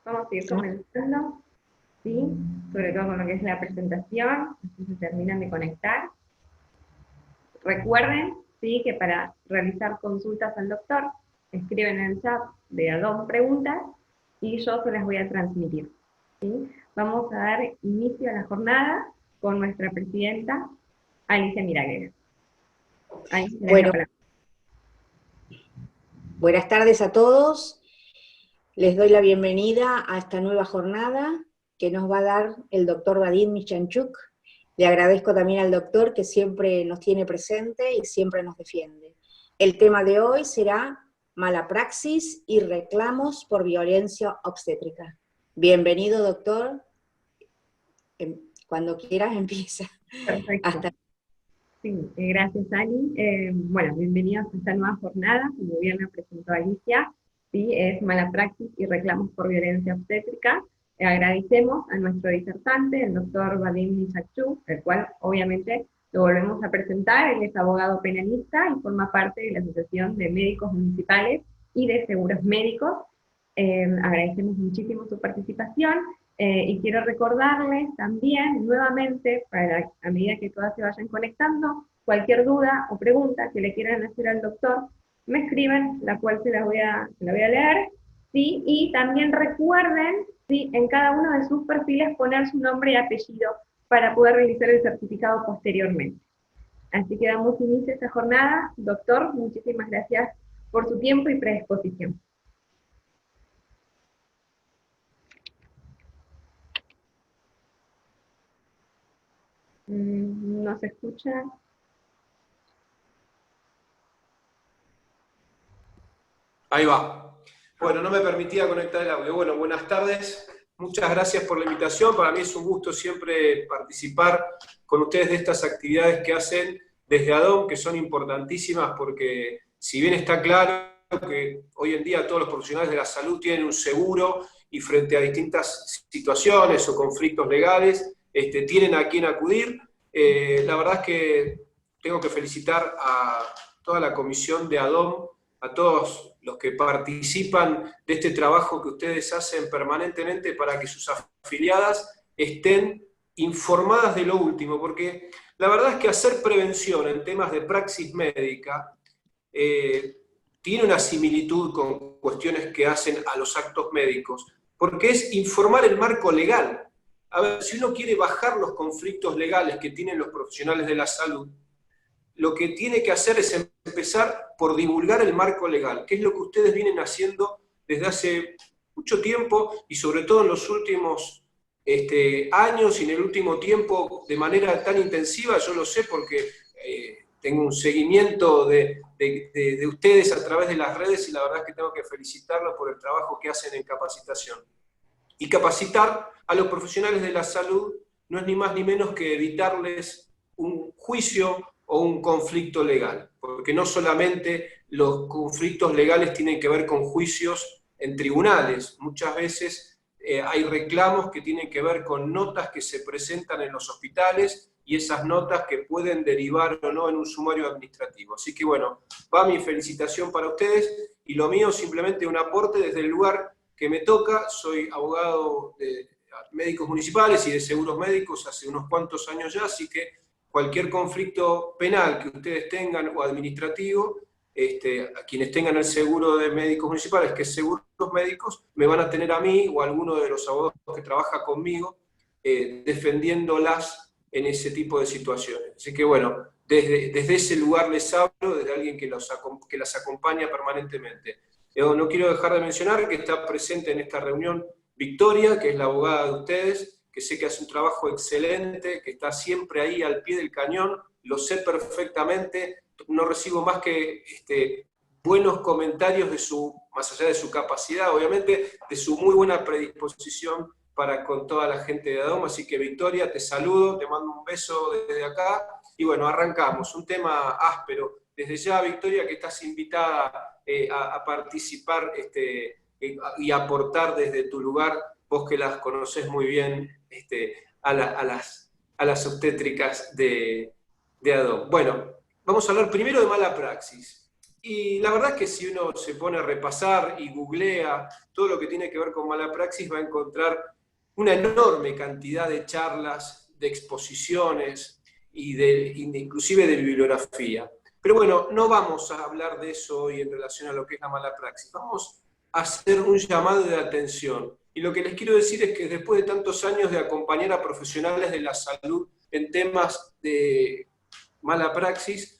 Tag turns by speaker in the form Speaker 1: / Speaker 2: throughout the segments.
Speaker 1: Vamos a ir comenzando, ¿sí? Sobre todo con lo que es la presentación, así se terminan de conectar. Recuerden, ¿sí?, que para realizar consultas al doctor, escriben en el chat de Adobe preguntas y yo se las voy a transmitir, ¿sí? Vamos a dar inicio a la jornada con nuestra presidenta, Alicia Miraglia.
Speaker 2: Bueno, buenas tardes a todos. Les doy la bienvenida a esta nueva jornada que nos va a dar el doctor Vadim Michanchuk. Le agradezco también al doctor que siempre nos tiene presente y siempre nos defiende. El tema de hoy será mala praxis y reclamos por violencia obstétrica. Bienvenido, doctor. Cuando quieras empieza.
Speaker 1: Perfecto. Sí, gracias, Ali. Bueno, bienvenidos a esta nueva jornada, como bien la presentó Alicia, ¿sí? Es mala praxis y reclamos por violencia obstétrica. Agradecemos a nuestro disertante, el doctor Vadim Michanchuk, el cual obviamente lo volvemos a presentar. Él es abogado penalista y forma parte de la Asociación de Médicos Municipales y de Seguros Médicos. Agradecemos muchísimo su participación. Y quiero recordarles también, nuevamente, a medida que todas se vayan conectando, cualquier duda o pregunta que le quieran hacer al doctor, me escriben, la cual se la voy a leer, ¿sí? Y también recuerden, ¿sí?, en cada uno de sus perfiles poner su nombre y apellido para poder realizar el certificado posteriormente. Así que damos inicio a esta jornada. Doctor, muchísimas gracias por su tiempo y predisposición. No se escucha.
Speaker 3: Ahí va. Bueno, no me permitía conectar el audio. Bueno, buenas tardes. Muchas gracias por la invitación. Para mí es un gusto siempre participar con ustedes de estas actividades que hacen desde ADOM, que son importantísimas porque si bien está claro que hoy en día todos los profesionales de la salud tienen un seguro y frente a distintas situaciones o conflictos legales, tienen a quién acudir, la verdad es que tengo que felicitar a toda la comisión de ADOM, a todos los que participan de este trabajo que ustedes hacen permanentemente para que sus afiliadas estén informadas de lo último, porque la verdad es que hacer prevención en temas de praxis médica tiene una similitud con cuestiones que hacen a los actos médicos, porque es informar el marco legal. A ver, si uno quiere bajar los conflictos legales que tienen los profesionales de la salud, lo que tiene que hacer es empezar por divulgar el marco legal, que es lo que ustedes vienen haciendo desde hace mucho tiempo y sobre todo en los últimos años y en el último tiempo de manera tan intensiva. Yo lo sé porque tengo un seguimiento de ustedes a través de las redes y la verdad es que tengo que felicitarlos por el trabajo que hacen en capacitación. Y capacitar a los profesionales de la salud no es ni más ni menos que evitarles un juicio o un conflicto legal, porque no solamente los conflictos legales tienen que ver con juicios en tribunales, muchas veces hay reclamos que tienen que ver con notas que se presentan en los hospitales y esas notas que pueden derivar o no en un sumario administrativo. Así que bueno, va mi felicitación para ustedes y lo mío simplemente un aporte desde el lugar que me toca. Soy abogado de médicos municipales y de seguros médicos hace unos cuantos años ya, así que cualquier conflicto penal que ustedes tengan o administrativo, a quienes tengan el seguro de médicos municipales, que es seguros médicos, me van a tener a mí o a alguno de los abogados que trabaja conmigo defendiéndolas en ese tipo de situaciones. Así que bueno, desde ese lugar les hablo, desde alguien que las acompaña permanentemente. No quiero dejar de mencionar que está presente en esta reunión Victoria, que es la abogada de ustedes, que sé que hace un trabajo excelente, que está siempre ahí al pie del cañón, lo sé perfectamente, no recibo más que buenos comentarios más allá de su capacidad, obviamente, de su muy buena predisposición para con toda la gente de ADOM. Así que Victoria, te saludo, te mando un beso desde acá, y bueno, arrancamos, un tema áspero. Desde ya, Victoria, que estás invitada a participar y aportar desde tu lugar, vos que las conocés muy bien, a las obstétricas de ADOM. Bueno, vamos a hablar primero de mala praxis. Y la verdad es que si uno se pone a repasar y googlea todo lo que tiene que ver con mala praxis, va a encontrar una enorme cantidad de charlas, de exposiciones y inclusive de bibliografía. Pero bueno, no vamos a hablar de eso hoy en relación a lo que es la mala praxis. Vamos a hacer un llamado de atención. Y lo que les quiero decir es que después de tantos años de acompañar a profesionales de la salud en temas de mala praxis,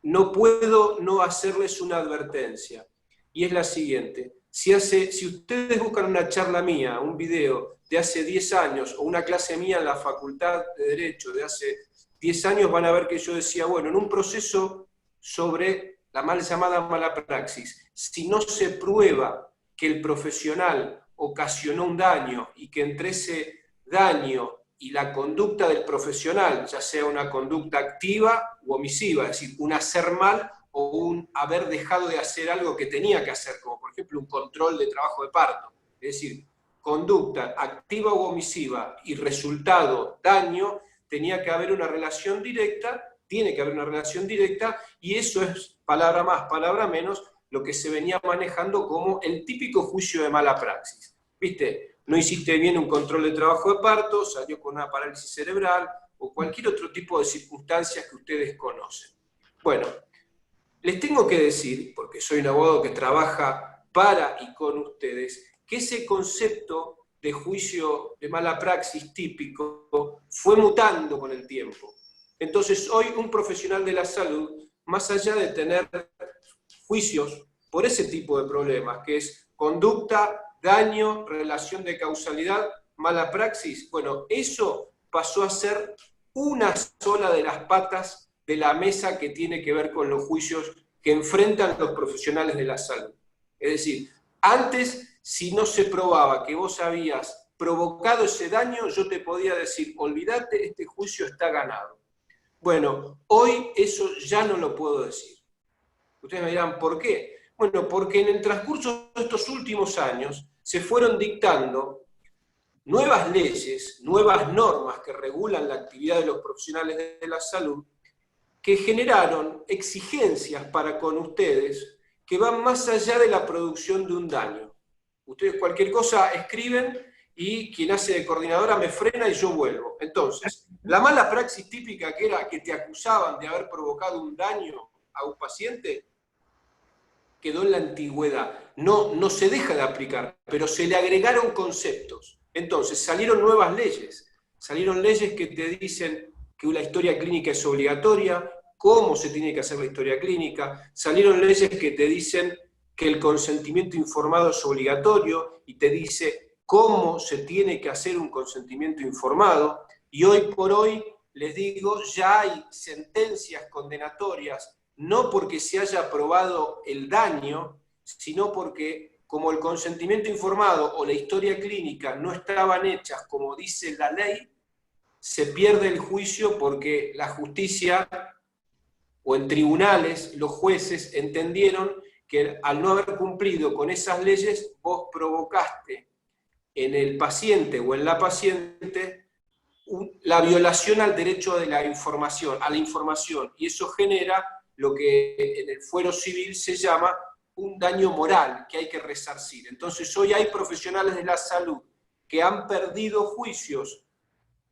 Speaker 3: no puedo no hacerles una advertencia. Y es la siguiente. Si ustedes buscan una charla mía, un video de hace 10 años, o una clase mía en la Facultad de Derecho de hace 10 años, van a ver que yo decía, bueno, en un proceso sobre la mal llamada mala praxis, si no se prueba que el profesional ocasionó un daño y que entre ese daño y la conducta del profesional, ya sea una conducta activa u omisiva, es decir, un hacer mal o un haber dejado de hacer algo que tenía que hacer, como por ejemplo un control de trabajo de parto, es decir, conducta activa u omisiva y resultado daño, tenía que haber una relación directa, tiene que haber una relación directa, y eso es, palabra más, palabra menos, lo que se venía manejando como el típico juicio de mala praxis. ¿Viste? No hiciste bien un control de trabajo de parto, salió con una parálisis cerebral, o cualquier otro tipo de circunstancias que ustedes conocen. Bueno, les tengo que decir, porque soy un abogado que trabaja para y con ustedes, que ese concepto de juicio de mala praxis típico fue mutando con el tiempo. Entonces, hoy un profesional de la salud, más allá de tener juicios por ese tipo de problemas, que es conducta, daño, relación de causalidad, mala praxis, bueno, eso pasó a ser una sola de las patas de la mesa que tiene que ver con los juicios que enfrentan los profesionales de la salud. Es decir, antes, si no se probaba que vos habías provocado ese daño, yo te podía decir, olvídate, este juicio está ganado. Bueno, hoy eso ya no lo puedo decir. Ustedes me dirán, ¿por qué? Bueno, porque en el transcurso de estos últimos años se fueron dictando nuevas leyes, nuevas normas que regulan la actividad de los profesionales de la salud, que generaron exigencias para con ustedes que van más allá de la producción de un daño. Ustedes cualquier cosa escriben y quien hace de coordinadora me frena y yo vuelvo. Entonces, la mala praxis típica que era que te acusaban de haber provocado un daño a un paciente, quedó en la antigüedad. No se deja de aplicar, pero se le agregaron conceptos. Entonces, salieron nuevas leyes. Salieron leyes que te dicen que la historia clínica es obligatoria, cómo se tiene que hacer la historia clínica. Salieron leyes que te dicen que el consentimiento informado es obligatorio y te dice cómo se tiene que hacer un consentimiento informado. Y hoy por hoy, les digo, ya hay sentencias condenatorias, no porque se haya probado el daño, sino porque como el consentimiento informado o la historia clínica no estaban hechas como dice la ley, se pierde el juicio porque la justicia o en tribunales los jueces entendieron que al no haber cumplido con esas leyes, vos provocaste en el paciente o en la paciente la violación al derecho de la información, a la información, y eso genera lo que en el fuero civil se llama un daño moral que hay que resarcir. Entonces hoy hay profesionales de la salud que han perdido juicios,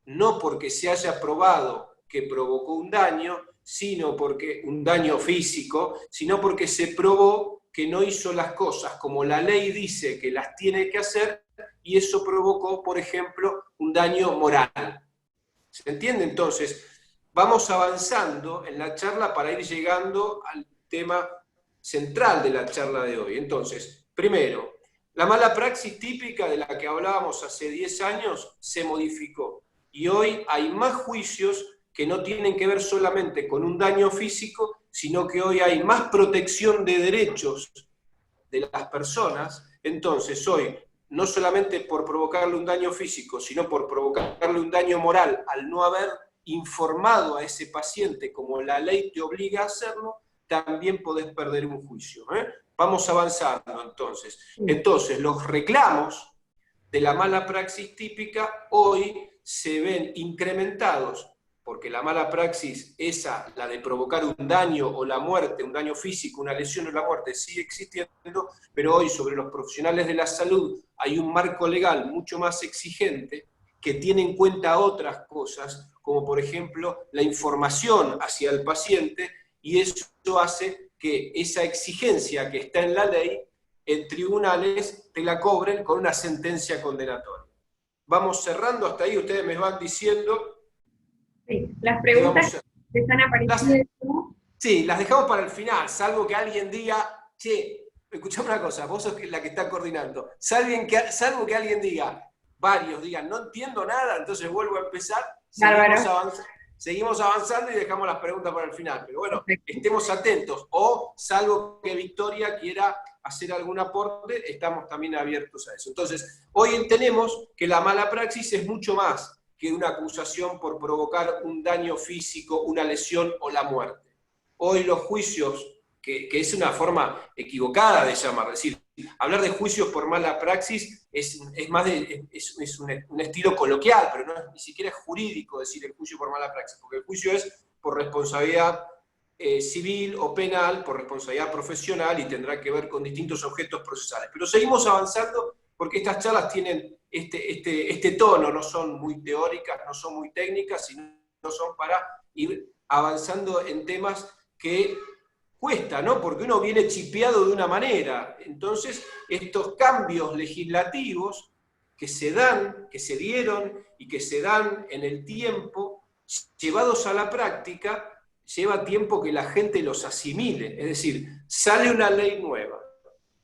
Speaker 3: no porque se haya probado que provocó un daño, sino porque un daño físico, sino porque se probó que no hizo las cosas como la ley dice que las tiene que hacer, y eso provocó, por ejemplo, un daño moral. ¿Se entiende? Entonces, vamos avanzando en la charla para ir llegando al tema central de la charla de hoy. Entonces, primero, la mala praxis típica de la que hablábamos hace 10 años se modificó. Y hoy hay más juicios que no tienen que ver solamente con un daño físico, sino que hoy hay más protección de derechos de las personas. Entonces, hoy, no solamente por provocarle un daño físico, sino por provocarle un daño moral al no haber informado a ese paciente como la ley te obliga a hacerlo, también podés perder un juicio. Vamos avanzando entonces. Entonces, los reclamos de la mala praxis típica hoy se ven incrementados porque la mala praxis, esa, la de provocar un daño o la muerte, un daño físico, una lesión o la muerte, sigue existiendo, pero hoy sobre los profesionales de la salud hay un marco legal mucho más exigente que tiene en cuenta otras cosas, como por ejemplo la información hacia el paciente, y eso hace que esa exigencia que está en la ley, en tribunales te la cobren con una sentencia condenatoria. Vamos cerrando hasta ahí, ustedes me van diciendo.
Speaker 1: Sí, las preguntas que están apareciendo.
Speaker 3: Sí, las dejamos para el final, salvo que alguien diga, che, escuchame una cosa, vos sos la que está coordinando, salvo que alguien diga, varios digan, no entiendo nada, entonces vuelvo a empezar, seguimos avanzando y dejamos las preguntas para el final. Pero bueno, estemos atentos, o salvo que Victoria quiera hacer algún aporte, estamos también abiertos a eso. Entonces, hoy entendemos que la mala praxis es mucho más que una acusación por provocar un daño físico, una lesión o la muerte. Hoy los juicios, que es una forma equivocada de llamar, es decir, hablar de juicios por mala praxis es un estilo coloquial, pero no es, ni siquiera es jurídico decir el juicio por mala praxis, porque el juicio es por responsabilidad civil o penal, por responsabilidad profesional, y tendrá que ver con distintos objetos procesales. Pero seguimos avanzando porque estas charlas tienen este tono, no son muy teóricas, no son muy técnicas, sino son para ir avanzando en temas que cuesta, ¿no? Porque uno viene chipeado de una manera. Entonces, estos cambios legislativos que se dan, que se dieron y que se dan en el tiempo, llevados a la práctica, lleva tiempo que la gente los asimile. Es decir, sale una ley nueva.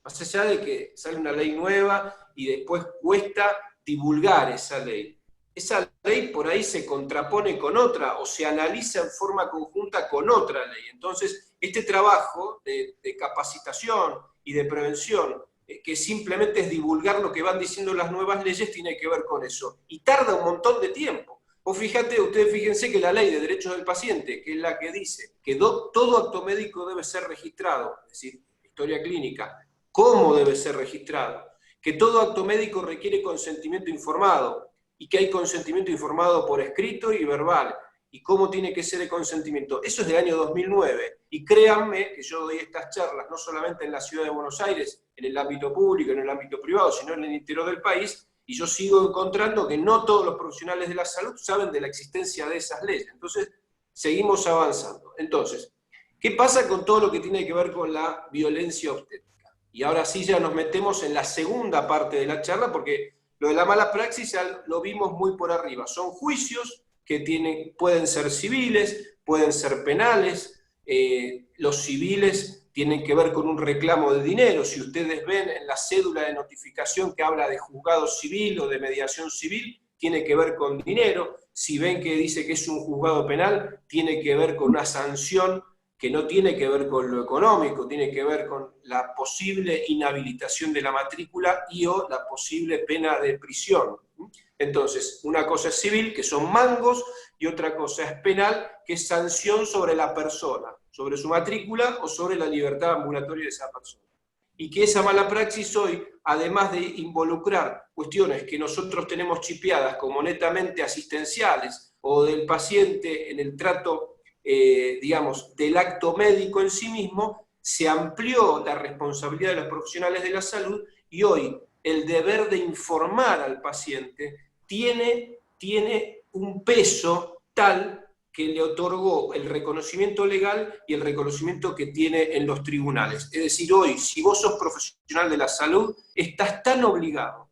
Speaker 3: Más allá de que sale una ley nueva y después cuesta divulgar esa ley. Esa ley por ahí se contrapone con otra o se analiza en forma conjunta con otra ley. Entonces, este trabajo de capacitación y de prevención, que simplemente es divulgar lo que van diciendo las nuevas leyes, tiene que ver con eso. Y tarda un montón de tiempo. Ustedes fíjense que la ley de derechos del paciente, que es la que dice que todo acto médico debe ser registrado, es decir, historia clínica, cómo debe ser registrado, que todo acto médico requiere consentimiento informado, y que hay consentimiento informado por escrito y verbal, y cómo tiene que ser el consentimiento. Eso es del año 2009, y créanme que yo doy estas charlas no solamente en la ciudad de Buenos Aires, en el ámbito público, en el ámbito privado, sino en el interior del país, y yo sigo encontrando que no todos los profesionales de la salud saben de la existencia de esas leyes. Entonces, seguimos avanzando. Entonces, ¿qué pasa con todo lo que tiene que ver con la violencia obstétrica? Y ahora sí ya nos metemos en la segunda parte de la charla, porque lo de la mala praxis ya lo vimos muy por arriba. Son juicios que pueden ser civiles, pueden ser penales. Los civiles tienen que ver con un reclamo de dinero. Si ustedes ven en la cédula de notificación que habla de juzgado civil o de mediación civil, tiene que ver con dinero. Si ven que dice que es un juzgado penal, tiene que ver con una sanción que no tiene que ver con lo económico, tiene que ver con la posible inhabilitación de la matrícula y o la posible pena de prisión. Entonces, una cosa es civil, que son mangos, y otra cosa es penal, que es sanción sobre la persona, sobre su matrícula o sobre la libertad ambulatoria de esa persona. Y que esa mala praxis hoy, además de involucrar cuestiones que nosotros tenemos chipeadas como netamente asistenciales o del paciente en el trato digamos, del acto médico en sí mismo, se amplió la responsabilidad de los profesionales de la salud, y hoy el deber de informar al paciente tiene un peso tal que le otorgó el reconocimiento legal y el reconocimiento que tiene en los tribunales. Es decir, hoy, si vos sos profesional de la salud, estás tan obligado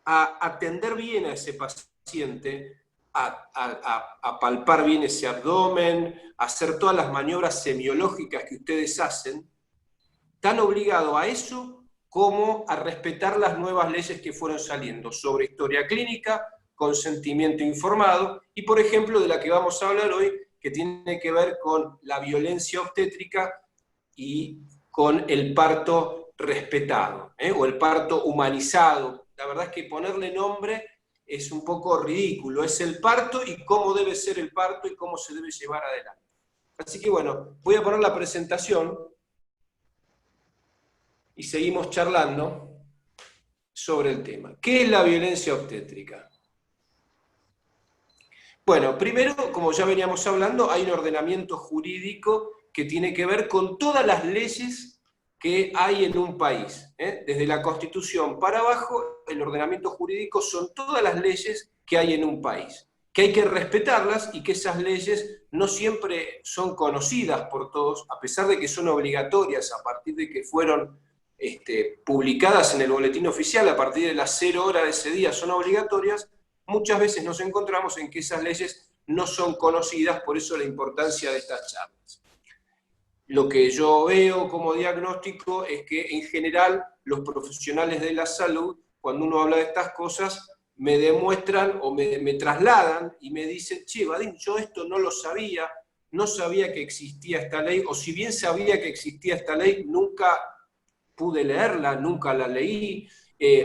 Speaker 3: a atender bien a ese paciente, a palpar bien ese abdomen, a hacer todas las maniobras semiológicas que ustedes hacen, tan obligado a eso como a respetar las nuevas leyes que fueron saliendo sobre historia clínica, consentimiento informado, y por ejemplo de la que vamos a hablar hoy, que tiene que ver con la violencia obstétrica y con el parto respetado, o el parto humanizado. La verdad es que ponerle nombre es un poco ridículo, es el parto y cómo debe ser el parto y cómo se debe llevar adelante. Así que bueno, voy a poner la presentación y seguimos charlando sobre el tema. ¿Qué es la violencia obstétrica? Bueno, primero, como ya veníamos hablando, hay un ordenamiento jurídico que tiene que ver con todas las leyes que hay en un país. Desde la Constitución para abajo, el ordenamiento jurídico son todas las leyes que hay en un país, que hay que respetarlas y que esas leyes no siempre son conocidas por todos, a pesar de que son obligatorias a partir de que fueron publicadas en el boletín oficial, a partir de las 0 horas de ese día son obligatorias. Muchas veces nos encontramos en que esas leyes no son conocidas, por eso la importancia de estas charlas. Lo que yo veo como diagnóstico es que en general los profesionales de la salud, cuando uno habla de estas cosas, me demuestran o me trasladan y me dicen, che, Vadim, yo esto no lo sabía, no sabía que existía esta ley, o si bien sabía que existía esta ley, nunca pude leerla, nunca la leí.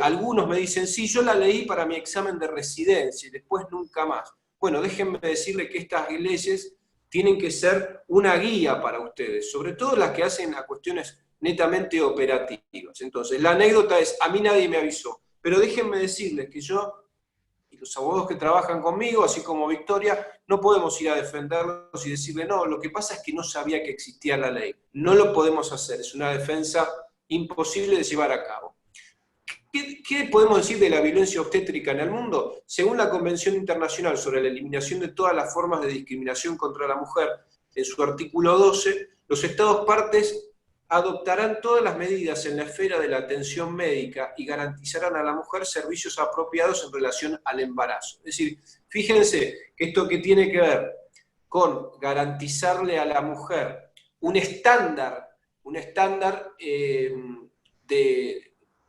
Speaker 3: Algunos me dicen, sí, yo la leí para mi examen de residencia y después nunca más. Bueno, déjenme decirle que estas leyes tienen que ser una guía para ustedes, sobre todo las que hacen a cuestiones netamente operativas. Entonces, la anécdota es, a mí nadie me avisó, pero déjenme decirles que yo y los abogados que trabajan conmigo, así como Victoria, no podemos ir a defenderlos y decirle, no, lo que pasa es que no sabía que existía la ley. No lo podemos hacer, es una defensa imposible de llevar a cabo. ¿Qué podemos decir de la violencia obstétrica en el mundo? Según la Convención Internacional sobre la Eliminación de todas las formas de discriminación contra la mujer, en su artículo 12, los Estados partes adoptarán todas las medidas en la esfera de la atención médica y garantizarán a la mujer servicios apropiados en relación al embarazo. Es decir, fíjense que esto que tiene que ver con garantizarle a la mujer un estándar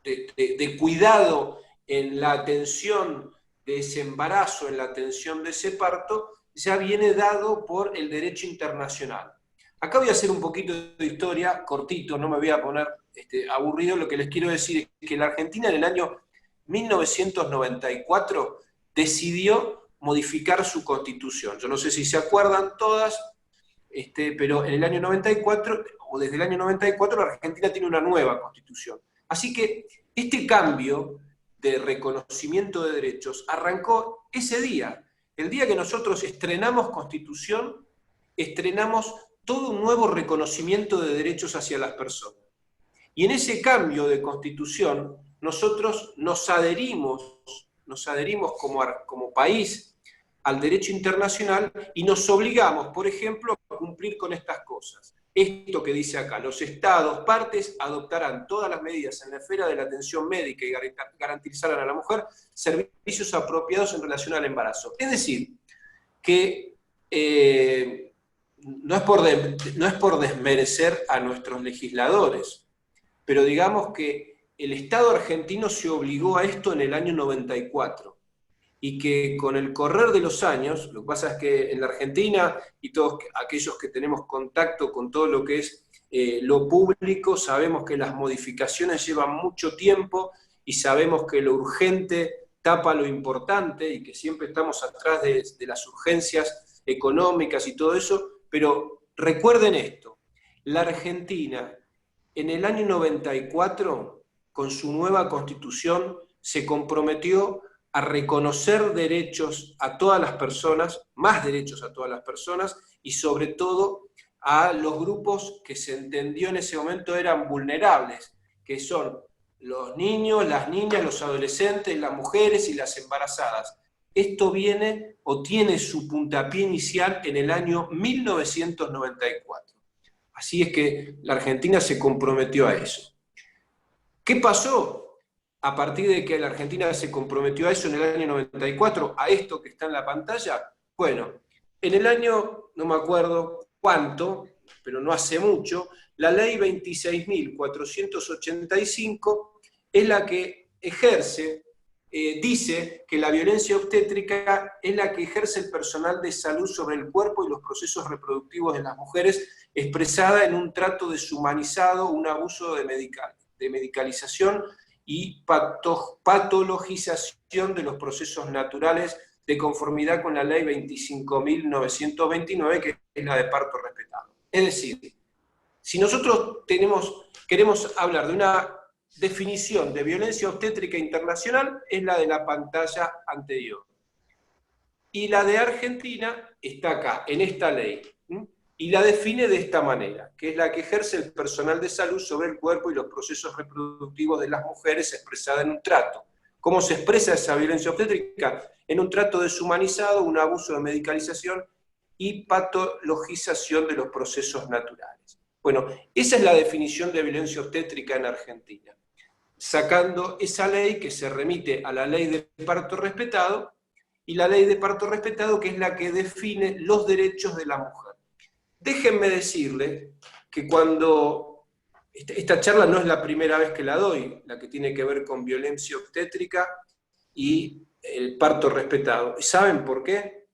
Speaker 3: de cuidado en la atención de ese embarazo, en la atención de ese parto, ya viene dado por el derecho internacional. Acá voy a hacer un poquito de historia, cortito, no me voy a poner aburrido. Lo que les quiero decir es que la Argentina en el año 1994 decidió modificar su constitución. Yo no sé si se acuerdan todas, pero en el año 94, o desde el año 94, la Argentina tiene una nueva constitución. Así que este cambio de reconocimiento de derechos arrancó ese día. El día que nosotros estrenamos constitución, estrenamos todo un nuevo reconocimiento de derechos hacia las personas. Y en ese cambio de constitución, nosotros nos adherimos como país al derecho internacional y nos obligamos, por ejemplo, a cumplir con estas cosas. Esto que dice acá, los Estados partes adoptarán todas las medidas en la esfera de la atención médica y garantizarán a la mujer servicios apropiados en relación al embarazo. Es decir, que no es por desmerecer a nuestros legisladores, pero digamos que el Estado argentino se obligó a esto en el año 94, y que con el correr de los años, lo que pasa es que en la Argentina, y todos aquellos que tenemos contacto con todo lo que es lo público, sabemos que las modificaciones llevan mucho tiempo, y sabemos que lo urgente tapa lo importante, y que siempre estamos atrás de las urgencias económicas y todo eso. Pero recuerden esto, la Argentina en el año 94, con su nueva constitución, se comprometió a reconocer derechos a todas las personas, más derechos a todas las personas, y sobre todo a los grupos que se entendió en ese momento eran vulnerables, que son los niños, las niñas, los adolescentes, las mujeres y las embarazadas. Esto viene o tiene su puntapié inicial en el año 1994. Así es que la Argentina se comprometió a eso. ¿Qué pasó a partir de que la Argentina se comprometió a eso en el año 94, a esto que está en la pantalla? Bueno, en el año, no me acuerdo cuánto, pero no hace mucho, la ley 26.485 es la que ejerce, dice que la violencia obstétrica es la que ejerce el personal de salud sobre el cuerpo y los procesos reproductivos de las mujeres, expresada en un trato deshumanizado, un abuso de medicalización y patologización de los procesos naturales, de conformidad con la ley 25.929, que es la de parto respetado. Es decir, si nosotros queremos hablar de una definición de violencia obstétrica internacional, es la de la pantalla anterior. Y la de Argentina está acá, en esta ley, y la define de esta manera, que es la que ejerce el personal de salud sobre el cuerpo y los procesos reproductivos de las mujeres expresada en un trato. ¿Cómo se expresa esa violencia obstétrica? En un trato deshumanizado, un abuso de medicalización y patologización de los procesos naturales. Bueno, esa es la definición de violencia obstétrica en Argentina, sacando esa ley que se remite a la ley de parto respetado, y la ley de parto respetado, que es la que define los derechos de la mujer. Déjenme decirle que cuando esta charla no es la primera vez que la doy, la que tiene que ver con violencia obstétrica y el parto respetado. ¿Saben por qué?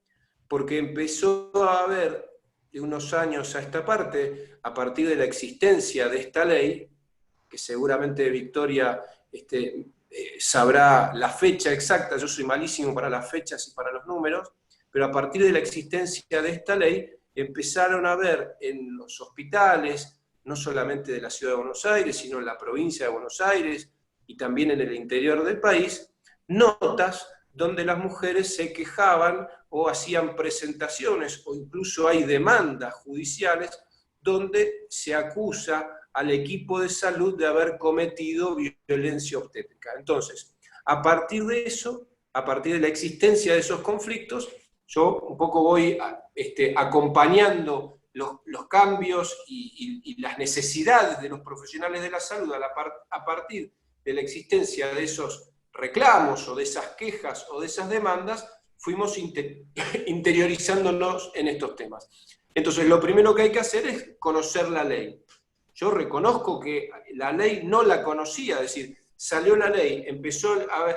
Speaker 3: Porque empezó a haber de unos años a esta parte, a partir de la existencia de esta ley, que seguramente Victoria sabrá la fecha exacta, yo soy malísimo para las fechas y para los números, pero a partir de la existencia de esta ley, empezaron a ver en los hospitales, no solamente de la Ciudad de Buenos Aires, sino en la provincia de Buenos Aires y también en el interior del país, notas donde las mujeres se quejaban o hacían presentaciones, o incluso hay demandas judiciales, donde se acusa al equipo de salud de haber cometido violencia obstétrica. Entonces, a partir de eso, a partir de la existencia de esos conflictos, yo un poco voy acompañando los cambios y las necesidades de los profesionales de la salud a partir de la existencia de esos reclamos o de esas quejas o de esas demandas, fuimos interiorizándonos en estos temas. Entonces, lo primero que hay que hacer es conocer la ley. Yo reconozco que la ley no la conocía, es decir, salió la ley, empezó a haber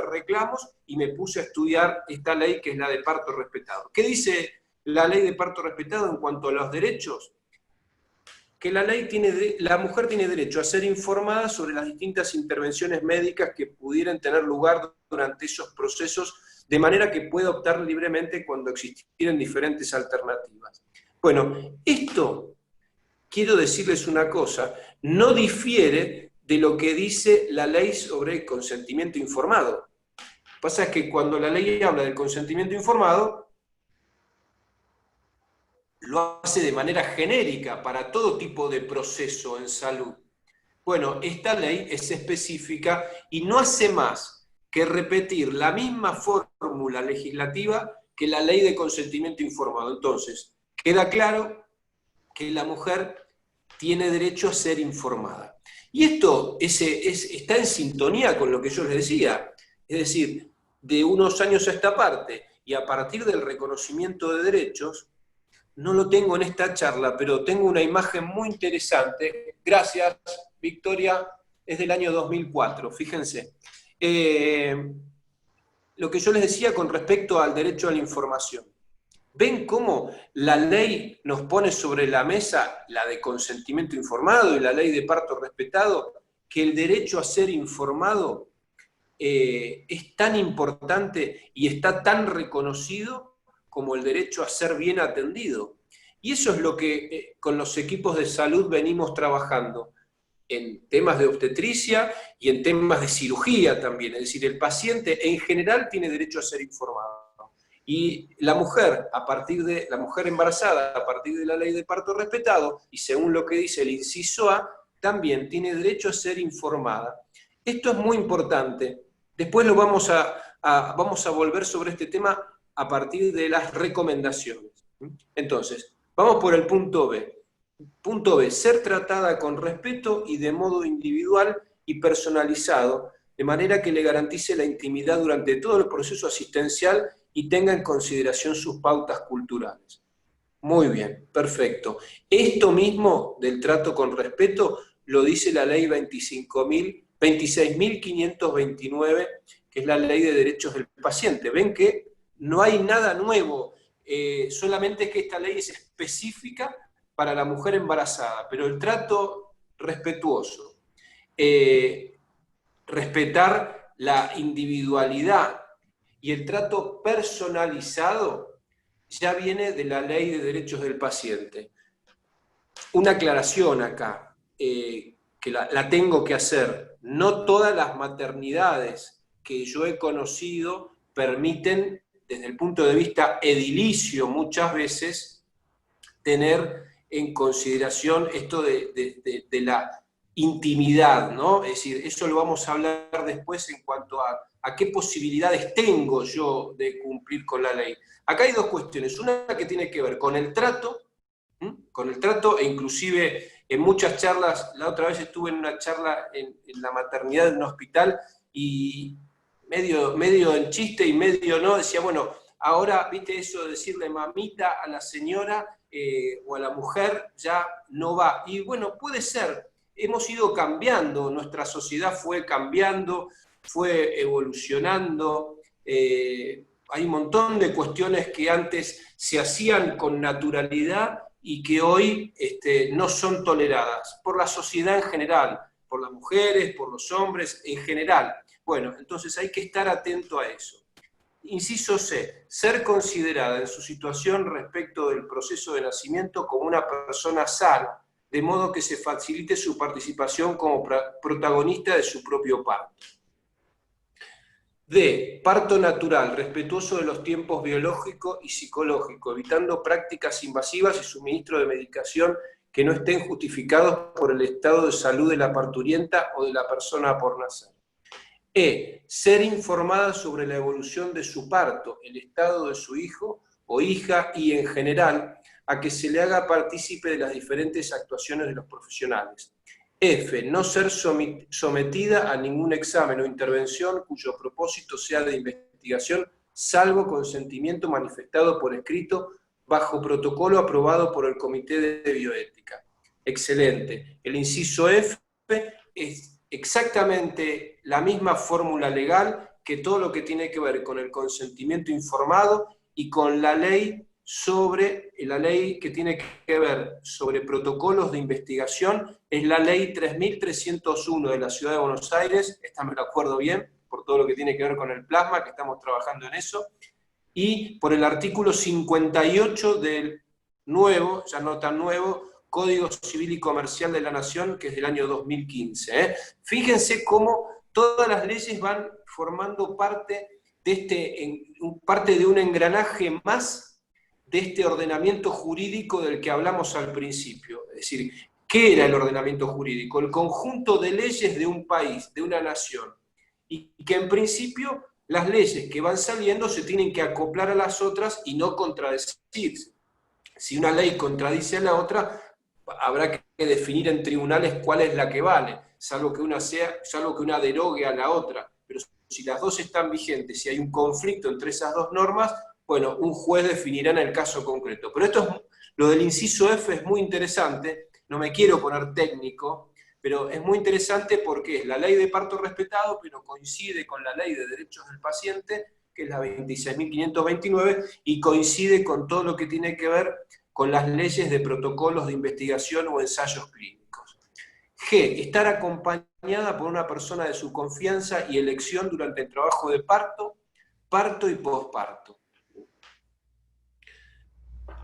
Speaker 3: reclamos y me puse a estudiar esta ley que es la de parto respetado. ¿Qué dice la ley de parto respetado en cuanto a los derechos? Que la mujer tiene derecho a ser informada sobre las distintas intervenciones médicas que pudieran tener lugar durante esos procesos, de manera que pueda optar libremente cuando existieran diferentes alternativas. Bueno, esto, quiero decirles una cosa, no difiere de lo que dice la ley sobre el consentimiento informado. Lo que pasa es que cuando la ley habla del consentimiento informado, lo hace de manera genérica para todo tipo de proceso en salud. Bueno, esta ley es específica y no hace más que repetir la misma fórmula legislativa que la ley de consentimiento informado. Entonces, queda claro que la mujer tiene derecho a ser informada. Y esto está en sintonía con lo que yo les decía, es decir, de unos años a esta parte, y a partir del reconocimiento de derechos, no lo tengo en esta charla, pero tengo una imagen muy interesante. Gracias, Victoria, es del año 2004, fíjense. Lo que yo les decía con respecto al derecho a la información. ¿Ven cómo la ley nos pone sobre la mesa, la de consentimiento informado y la ley de parto respetado, que el derecho a ser informado es tan importante y está tan reconocido como el derecho a ser bien atendido? Y eso es lo que con los equipos de salud venimos trabajando en temas de obstetricia y en temas de cirugía también. Es decir, el paciente en general tiene derecho a ser informado. Y la mujer embarazada, a partir de la ley de parto respetado, y según lo que dice el inciso A, también tiene derecho a ser informada. Esto es muy importante. Después vamos a volver sobre este tema a partir de las recomendaciones. Entonces, vamos por el punto B. Punto B, ser tratada con respeto y de modo individual y personalizado, de manera que le garantice la intimidad durante todo el proceso asistencial y tenga en consideración sus pautas culturales. Muy bien, perfecto. Esto mismo del trato con respeto lo dice la ley 26.529, que es la ley de derechos del paciente. Ven que no hay nada nuevo, solamente es que esta ley es específica para la mujer embarazada, pero el trato respetuoso, respetar la individualidad y el trato personalizado ya viene de la ley de derechos del paciente. Una aclaración acá, que la tengo que hacer. No todas las maternidades que yo he conocido permiten desde el punto de vista edilicio muchas veces, tener en consideración esto de la intimidad, ¿no? Es decir, eso lo vamos a hablar después en cuanto a qué posibilidades tengo yo de cumplir con la ley. Acá hay dos cuestiones, una que tiene que ver con el trato, e inclusive en muchas charlas, la otra vez estuve en una charla en la maternidad de un hospital y medio en chiste y medio no, decía, bueno, ahora, viste eso de decirle mamita a la señora o a la mujer, ya no va. Y bueno, puede ser, hemos ido cambiando, nuestra sociedad fue cambiando, fue evolucionando, hay un montón de cuestiones que antes se hacían con naturalidad y que hoy no son toleradas por la sociedad en general, por las mujeres, por los hombres en general. Bueno, entonces hay que estar atento a eso. Inciso C, ser considerada en su situación respecto del proceso de nacimiento como una persona sana, de modo que se facilite su participación como protagonista de su propio parto. D, parto natural, respetuoso de los tiempos biológico y psicológico, evitando prácticas invasivas y suministro de medicación que no estén justificados por el estado de salud de la parturienta o de la persona por nacer. E, ser informada sobre la evolución de su parto, el estado de su hijo o hija y en general a que se le haga partícipe de las diferentes actuaciones de los profesionales. F, no ser sometida a ningún examen o intervención cuyo propósito sea de investigación, salvo consentimiento manifestado por escrito bajo protocolo aprobado por el Comité de Bioética. Excelente. El inciso F es exactamente la misma fórmula legal que todo lo que tiene que ver con el consentimiento informado y con la ley que tiene que ver sobre protocolos de investigación, es la ley 3301 de la Ciudad de Buenos Aires, esta me la acuerdo bien, por todo lo que tiene que ver con el plasma, que estamos trabajando en eso, y por el artículo 58 del nuevo, ya no tan nuevo, Código Civil y Comercial de la Nación, que es del año 2015. Fíjense cómo todas las leyes van formando parte de un engranaje más de este ordenamiento jurídico del que hablamos al principio. Es decir, ¿qué era el ordenamiento jurídico? El conjunto de leyes de un país, de una nación, y que en principio las leyes que van saliendo se tienen que acoplar a las otras y no contradecirse. Si una ley contradice a la otra, habrá que definir en tribunales cuál es la que vale, salvo que una derogue a la otra. Pero si las dos están vigentes, si hay un conflicto entre esas dos normas, bueno, un juez definirá en el caso concreto. Pero lo del inciso F es muy interesante, no me quiero poner técnico, pero es muy interesante porque es la ley de parto respetado, pero coincide con la ley de derechos del paciente, que es la 26.529, y coincide con todo lo que tiene que ver con las leyes de protocolos de investigación o ensayos clínicos. G, estar acompañada por una persona de su confianza y elección durante el trabajo de parto, parto y posparto.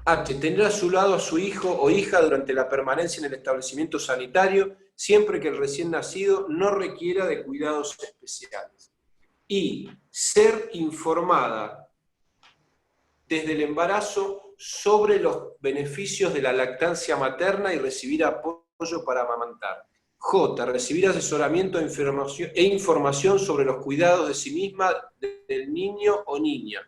Speaker 3: H, tener a su lado a su hijo o hija durante la permanencia en el establecimiento sanitario, siempre que el recién nacido no requiera de cuidados especiales. Y ser informada desde el embarazo sobre los beneficios de la lactancia materna y recibir apoyo para amamantar. J, recibir asesoramiento e información sobre los cuidados de sí misma, del niño o niña.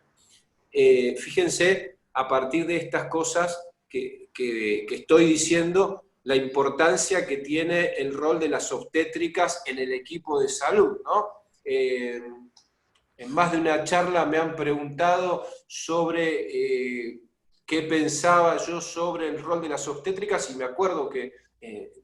Speaker 3: Fíjense, a partir de estas cosas que estoy diciendo, la importancia que tiene el rol de las obstétricas en el equipo de salud, ¿no? En más de una charla me han preguntado sobre qué pensaba yo sobre el rol de las obstétricas, y me acuerdo que,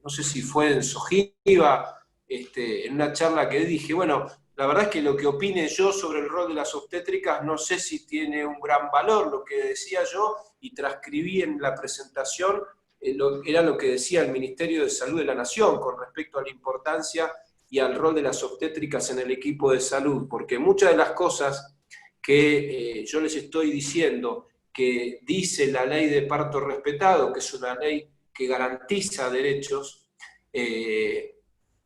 Speaker 3: no sé si fue en Sojiva, en una charla que dije, bueno, la verdad es que lo que opine yo sobre el rol de las obstétricas no sé si tiene un gran valor. Lo que decía yo, y transcribí en la presentación, era lo que decía el Ministerio de Salud de la Nación con respecto a la importancia y al rol de las obstétricas en el equipo de salud, porque muchas de las cosas que yo les estoy diciendo que dice la ley de parto respetado, que es una ley que garantiza derechos,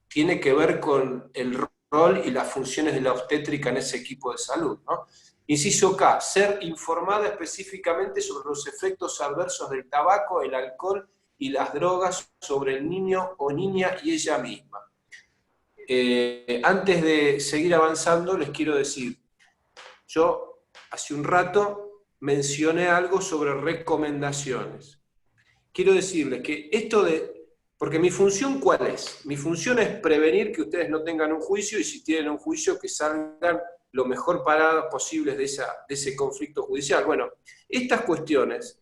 Speaker 3: tiene que ver con el rol y las funciones de la obstétrica en ese equipo de salud, ¿no? Inciso K, ser informada específicamente sobre los efectos adversos del tabaco, el alcohol y las drogas sobre el niño o niña y ella misma. Antes de seguir avanzando, les quiero decir, yo hace un rato mencioné algo sobre recomendaciones. Quiero decirles que esto porque mi función, ¿cuál es? Mi función es prevenir que ustedes no tengan un juicio, y si tienen un juicio, que salgan lo mejor parados posibles de ese conflicto judicial. Bueno, estas cuestiones,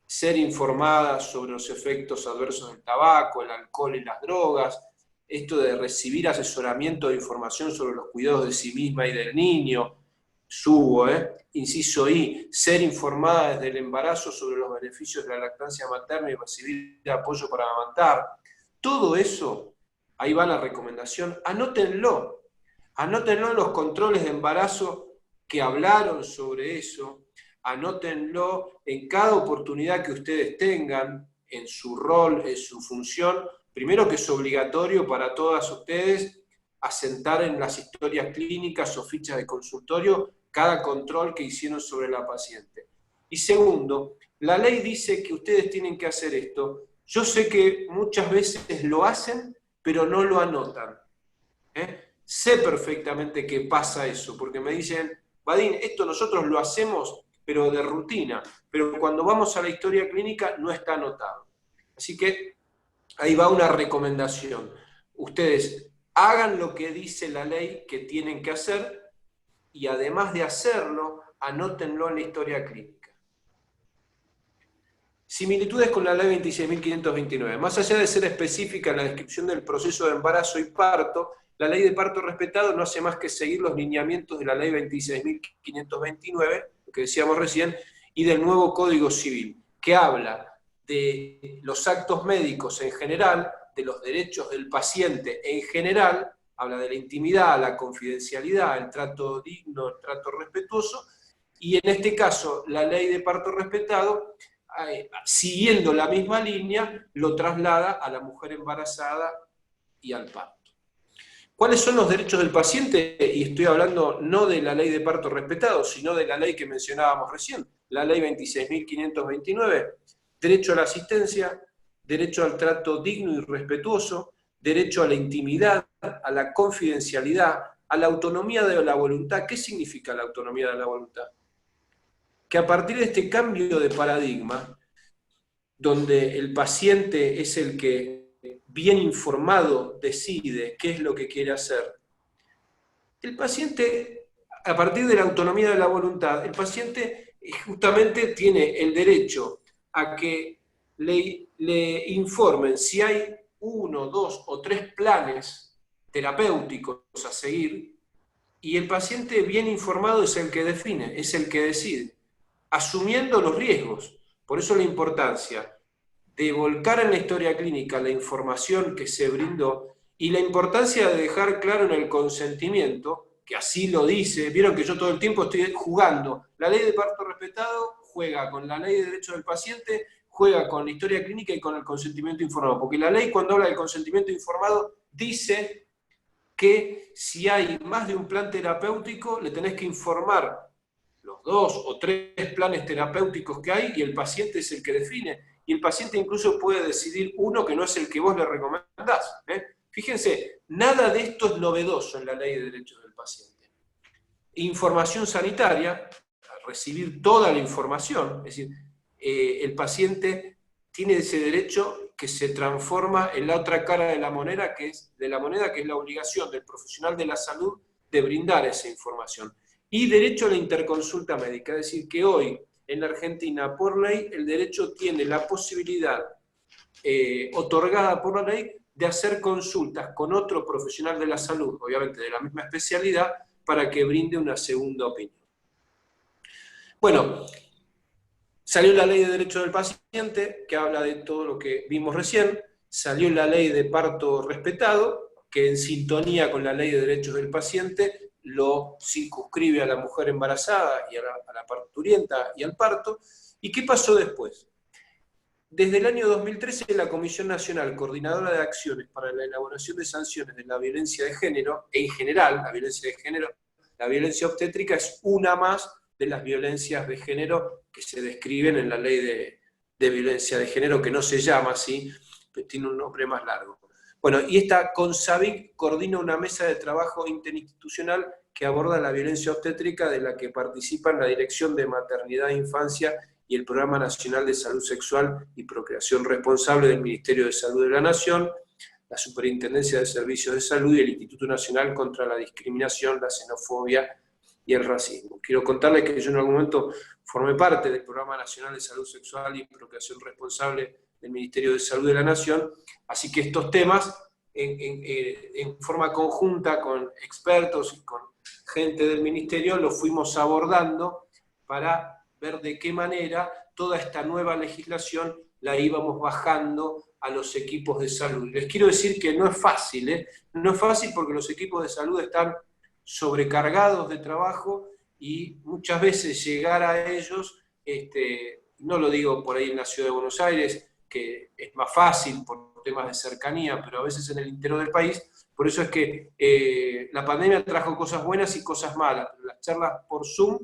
Speaker 3: ser informadas sobre los efectos adversos del tabaco, el alcohol y las drogas, esto de recibir asesoramiento de información sobre los cuidados de sí misma y del niño, inciso I, ser informada desde el embarazo sobre los beneficios de la lactancia materna y recibir apoyo para amamantar. Todo eso, ahí va la recomendación, anótenlo en los controles de embarazo que hablaron sobre eso, anótenlo en cada oportunidad que ustedes tengan, en su rol, en su función. Primero, que es obligatorio para todas ustedes asentar en las historias clínicas o fichas de consultorio cada control que hicieron sobre la paciente. Y segundo, la ley dice que ustedes tienen que hacer esto. Yo sé que muchas veces lo hacen, pero no lo anotan. Sé perfectamente que pasa eso, porque me dicen, Vadim, esto nosotros lo hacemos, pero de rutina, pero cuando vamos a la historia clínica no está anotado. Así que ahí va una recomendación. Ustedes hagan lo que dice la ley que tienen que hacer, y además de hacerlo, anótenlo en la historia clínica. Similitudes con la ley 26.529. Más allá de ser específica en la descripción del proceso de embarazo y parto, la ley de parto respetado no hace más que seguir los lineamientos de la ley 26.529, lo que decíamos recién, y del nuevo Código Civil, que habla de los actos médicos en general, de los derechos del paciente en general, habla de la intimidad, la confidencialidad, el trato digno, el trato respetuoso, y en este caso la ley de parto respetado, siguiendo la misma línea, lo traslada a la mujer embarazada y al parto. ¿Cuáles son los derechos del paciente? Y estoy hablando no de la ley de parto respetado, sino de la ley que mencionábamos recién, la ley 26.529, derecho a la asistencia, derecho al trato digno y respetuoso, derecho a la intimidad, a la confidencialidad, a la autonomía de la voluntad. ¿Qué significa la autonomía de la voluntad? Que a partir de este cambio de paradigma, donde el paciente es el que bien informado decide qué es lo que quiere hacer, el paciente, a partir de la autonomía de la voluntad, el paciente justamente tiene el derecho a que le informen si hay 1, 2 o 3 planes terapéuticos a seguir, y el paciente bien informado es el que define, es el que decide, asumiendo los riesgos. Por eso la importancia de volcar en la historia clínica la información que se brindó, y la importancia de dejar claro en el consentimiento, que así lo dice. Vieron que yo todo el tiempo estoy jugando. La ley de parto respetado juega con la ley de derechos del paciente, juega con la historia clínica y con el consentimiento informado. Porque la ley, cuando habla del consentimiento informado, dice que si hay más de un plan terapéutico, le tenés que informar los 2 o 3 planes terapéuticos que hay, y el paciente es el que define. Y el paciente incluso puede decidir uno que no es el que vos le recomendás. Fíjense, nada de esto es novedoso en la ley de derechos del paciente. Información sanitaria, recibir toda la información, es decir, el paciente tiene ese derecho que se transforma en la otra cara de la moneda, que es la obligación del profesional de la salud de brindar esa información. Y derecho a la interconsulta médica, es decir, que hoy en la Argentina, por ley, el derecho tiene la posibilidad otorgada por la ley de hacer consultas con otro profesional de la salud, obviamente de la misma especialidad, para que brinde una segunda opinión. Bueno, salió la ley de derechos del paciente, que habla de todo lo que vimos recién, salió la ley de parto respetado, que en sintonía con la ley de derechos del paciente lo circunscribe a la mujer embarazada y a la parturienta y al parto. ¿Y qué pasó después? Desde el año 2013, la Comisión Nacional Coordinadora de Acciones para la Elaboración de Sanciones de la Violencia de Género, en general, la violencia de género, la violencia obstétrica es una más de las violencias de género que se describen en la ley de violencia de género, que no se llama así, pero tiene un nombre más largo. Bueno, y esta CONSAVIC coordina una mesa de trabajo interinstitucional que aborda la violencia obstétrica, de la que participan la Dirección de Maternidad e Infancia y el Programa Nacional de Salud Sexual y Procreación Responsable del Ministerio de Salud de la Nación, la Superintendencia de Servicios de Salud y el Instituto Nacional contra la Discriminación, la Xenofobia y el Racismo. Quiero contarles que yo en algún momento formé parte del Programa Nacional de Salud Sexual y Procreación Responsable del Ministerio de Salud de la Nación, así que estos temas, en forma conjunta con expertos y con gente del Ministerio, los fuimos abordando para ver de qué manera toda esta nueva legislación la íbamos bajando a los equipos de salud. Les quiero decir que no es fácil, ¿eh? No es fácil porque los equipos de salud están sobrecargados de trabajo y muchas veces llegar a ellos, no lo digo por ahí en la Ciudad de Buenos Aires, que es más fácil por temas de cercanía, pero a veces en el interior del país. Por eso es que la pandemia trajo cosas buenas y cosas malas. Las charlas por Zoom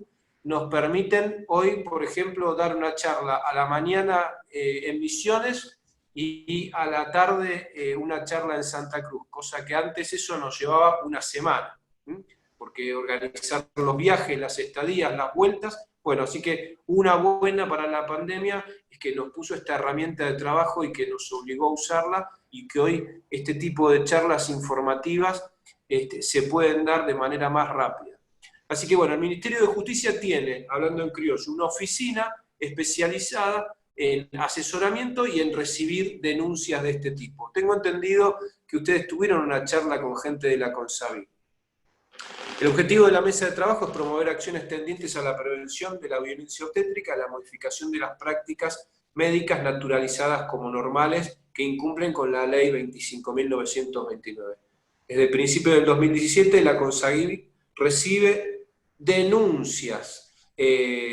Speaker 3: nos permiten hoy, por ejemplo, dar una charla a la mañana en Misiones y a la tarde una charla en Santa Cruz, cosa que antes eso nos llevaba una semana, porque organizar los viajes, las estadías, las vueltas. Bueno, así que una buena para la pandemia es que nos puso esta herramienta de trabajo y que nos obligó a usarla, y que hoy este tipo de charlas informativas se pueden dar de manera más rápida. Así que bueno, el Ministerio de Justicia tiene, hablando en criollo, una oficina especializada en asesoramiento y en recibir denuncias de este tipo. Tengo entendido que ustedes tuvieron una charla con gente de la CONSAVIC. El objetivo de la mesa de trabajo es promover acciones tendientes a la prevención de la violencia obstétrica, a la modificación de las prácticas médicas naturalizadas como normales que incumplen con la ley 25.929. Desde el principio del 2017, la CONSAVIC recibe denuncias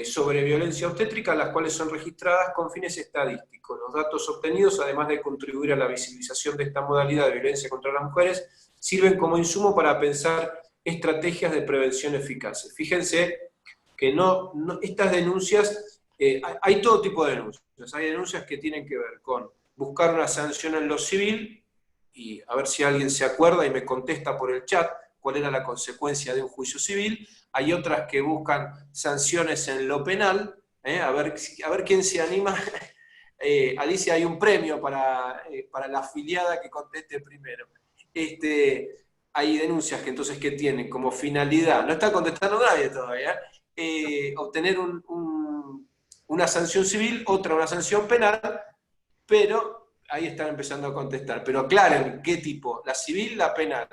Speaker 3: sobre violencia obstétrica, las cuales son registradas con fines estadísticos. Los datos obtenidos, además de contribuir a la visibilización de esta modalidad de violencia contra las mujeres, sirven como insumo para pensar estrategias de prevención eficaces. Fíjense que estas denuncias, hay todo tipo de denuncias. Hay denuncias que tienen que ver con buscar una sanción en lo civil, y a ver si alguien se acuerda y me contesta por el chat cuál era la consecuencia de un juicio civil. Hay otras que buscan sanciones en lo penal, a ver quién se anima. Alicia, hay un premio para la afiliada que conteste primero. Hay denuncias que tienen como finalidad, no está contestando nadie todavía, obtener una sanción civil, otra una sanción penal, pero ahí están empezando a contestar. Pero aclaren qué tipo, la civil, la penal.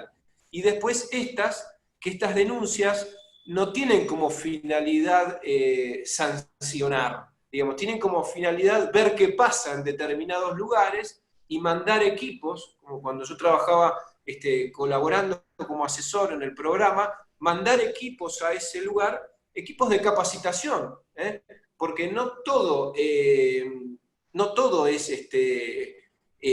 Speaker 3: Y después estas denuncias no tienen como finalidad sancionar, digamos, tienen como finalidad ver qué pasa en determinados lugares y mandar equipos, como cuando yo trabajaba colaborando como asesor en el programa, mandar equipos a ese lugar, equipos de capacitación, porque no todo es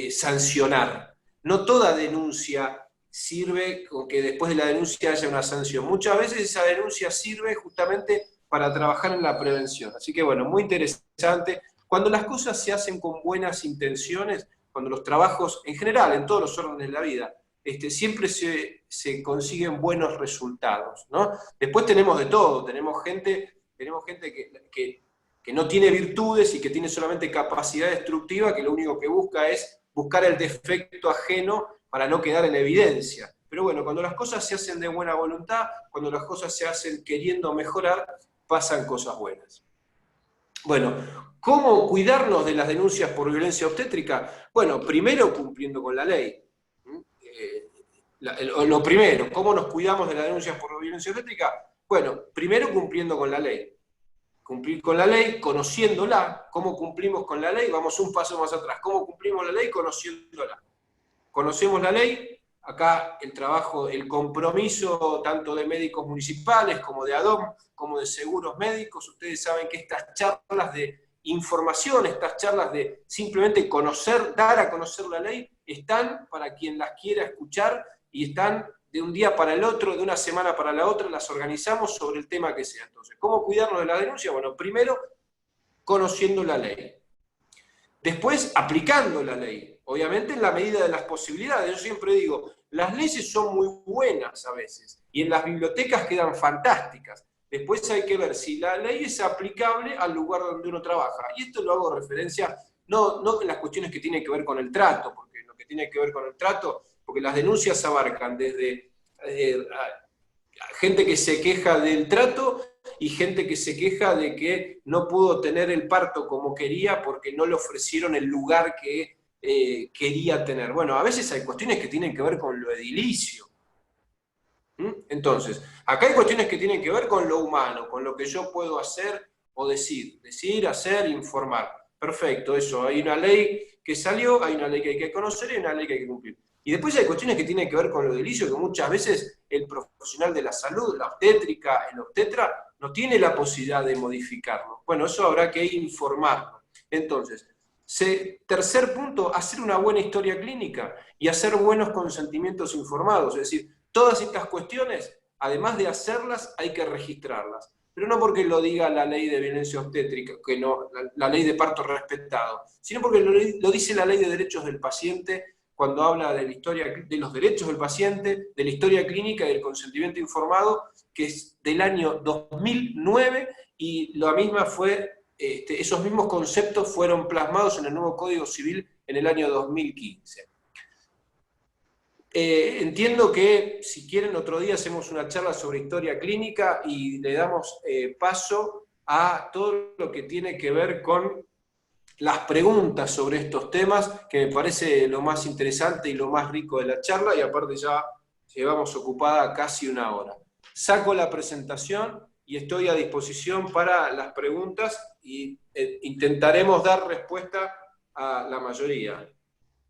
Speaker 3: sancionar, no toda denuncia sirve con que después de la denuncia haya una sanción. Muchas veces esa denuncia sirve justamente para trabajar en la prevención. Así que bueno, muy interesante. Cuando las cosas se hacen con buenas intenciones, cuando los trabajos, en general, en todos los órdenes de la vida, siempre se consiguen buenos resultados, ¿no? Después tenemos de todo, tenemos gente que no tiene virtudes y que tiene solamente capacidad destructiva, que lo único que busca es buscar el defecto ajeno para no quedar en evidencia. Pero bueno, cuando las cosas se hacen de buena voluntad, cuando las cosas se hacen queriendo mejorar, pasan cosas buenas. Bueno, ¿cómo cuidarnos de las denuncias por violencia obstétrica? Bueno, primero cumpliendo con la ley. Lo primero, ¿cómo nos cuidamos de las denuncias por violencia obstétrica? Bueno, primero cumpliendo con la ley. Cumplir con la ley, conociéndola. ¿Cómo cumplimos con la ley? Vamos un paso más atrás. ¿Cómo cumplimos la ley? Conociéndola. Conocemos la ley. Acá el trabajo, el compromiso tanto de médicos municipales como de ADOM, como de seguros médicos. Ustedes saben que estas charlas de información, estas charlas de simplemente conocer, dar a conocer la ley, están para quien las quiera escuchar y están de un día para el otro, de una semana para la otra, las organizamos sobre el tema que sea. Entonces, ¿cómo cuidarnos de la denuncia? Bueno, primero, conociendo la ley. Después, aplicando la ley. Obviamente en la medida de las posibilidades. Yo siempre digo, las leyes son muy buenas a veces, y en las bibliotecas quedan fantásticas. Después hay que ver si la ley es aplicable al lugar donde uno trabaja. Y esto lo hago referencia, no en las cuestiones que tienen que ver con el trato, porque lo que tiene que ver con el trato, porque las denuncias abarcan desde gente que se queja del trato y gente que se queja de que no pudo tener el parto como quería porque no le ofrecieron el lugar que quería tener. Bueno, a veces hay cuestiones que tienen que ver con lo edilicio. Entonces, acá hay cuestiones que tienen que ver con lo humano, con lo que yo puedo hacer o decir, hacer, informar. Perfecto, eso, hay una ley que salió, hay una ley que hay que conocer y una ley que hay que cumplir. Y después hay cuestiones que tienen que ver con lo edilicio, que muchas veces el profesional de la salud, la obstétrica, el obstetra, no tiene la posibilidad de modificarlo. Bueno, eso habrá que informarlo. Entonces, tercer punto, hacer una buena historia clínica y hacer buenos consentimientos informados. Es decir, todas estas cuestiones, además de hacerlas, hay que registrarlas. Pero no porque lo diga la ley de violencia obstétrica, que no, la ley de parto respetado, sino porque lo dice la ley de derechos del paciente cuando habla de la historia, de los derechos del paciente, de la historia clínica y del consentimiento informado, que es del año 2009, y la misma fue, esos mismos conceptos fueron plasmados en el nuevo Código Civil en el año 2015. Entiendo que si quieren otro día hacemos una charla sobre historia clínica y le damos paso a todo lo que tiene que ver con las preguntas sobre estos temas, que me parece lo más interesante y lo más rico de la charla, y aparte ya llevamos ocupada casi una hora. Saco la presentación y estoy a disposición para las preguntas y intentaremos dar respuesta a la mayoría.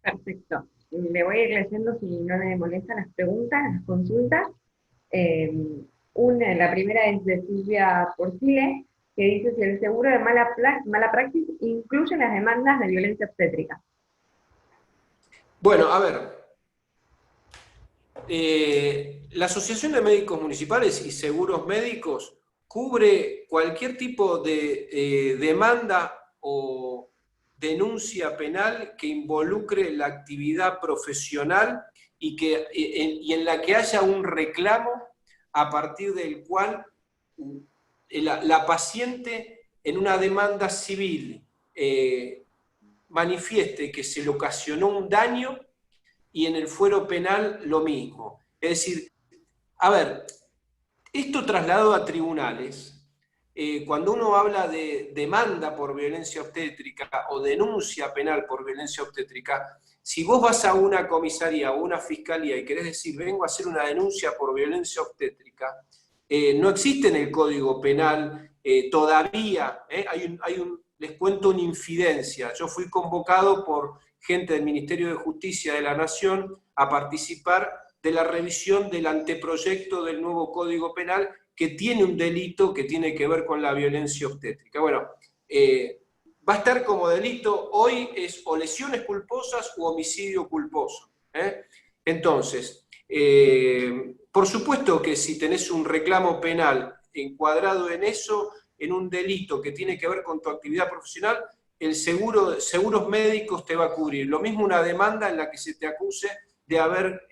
Speaker 1: Perfecto. Le voy a ir leyendo si no le molestan las preguntas, las consultas. La primera es de Silvia Porcile, que dice si el seguro de mala praxis incluye las demandas de violencia obstétrica.
Speaker 3: Bueno, a ver. La Asociación de Médicos Municipales y Seguros Médicos cubre cualquier tipo de demanda o denuncia penal que involucre la actividad profesional y en la que haya un reclamo a partir del cual la paciente en una demanda civil manifieste que se le ocasionó un daño y en el fuero penal lo mismo. Es decir, a ver, esto trasladado a tribunales, cuando uno habla de demanda por violencia obstétrica o denuncia penal por violencia obstétrica, si vos vas a una comisaría o una fiscalía y querés decir, vengo a hacer una denuncia por violencia obstétrica, no existe en el Código Penal todavía, les cuento una infidencia. Yo fui convocado por gente del Ministerio de Justicia de la Nación a participar de la revisión del anteproyecto del nuevo Código Penal que tiene un delito que tiene que ver con la violencia obstétrica. Bueno, va a estar como delito hoy es o lesiones culposas o homicidio culposo. Entonces, por supuesto que si tenés un reclamo penal encuadrado en eso, en un delito que tiene que ver con tu actividad profesional, el seguros médicos te va a cubrir. Lo mismo una demanda en la que se te acuse de haber...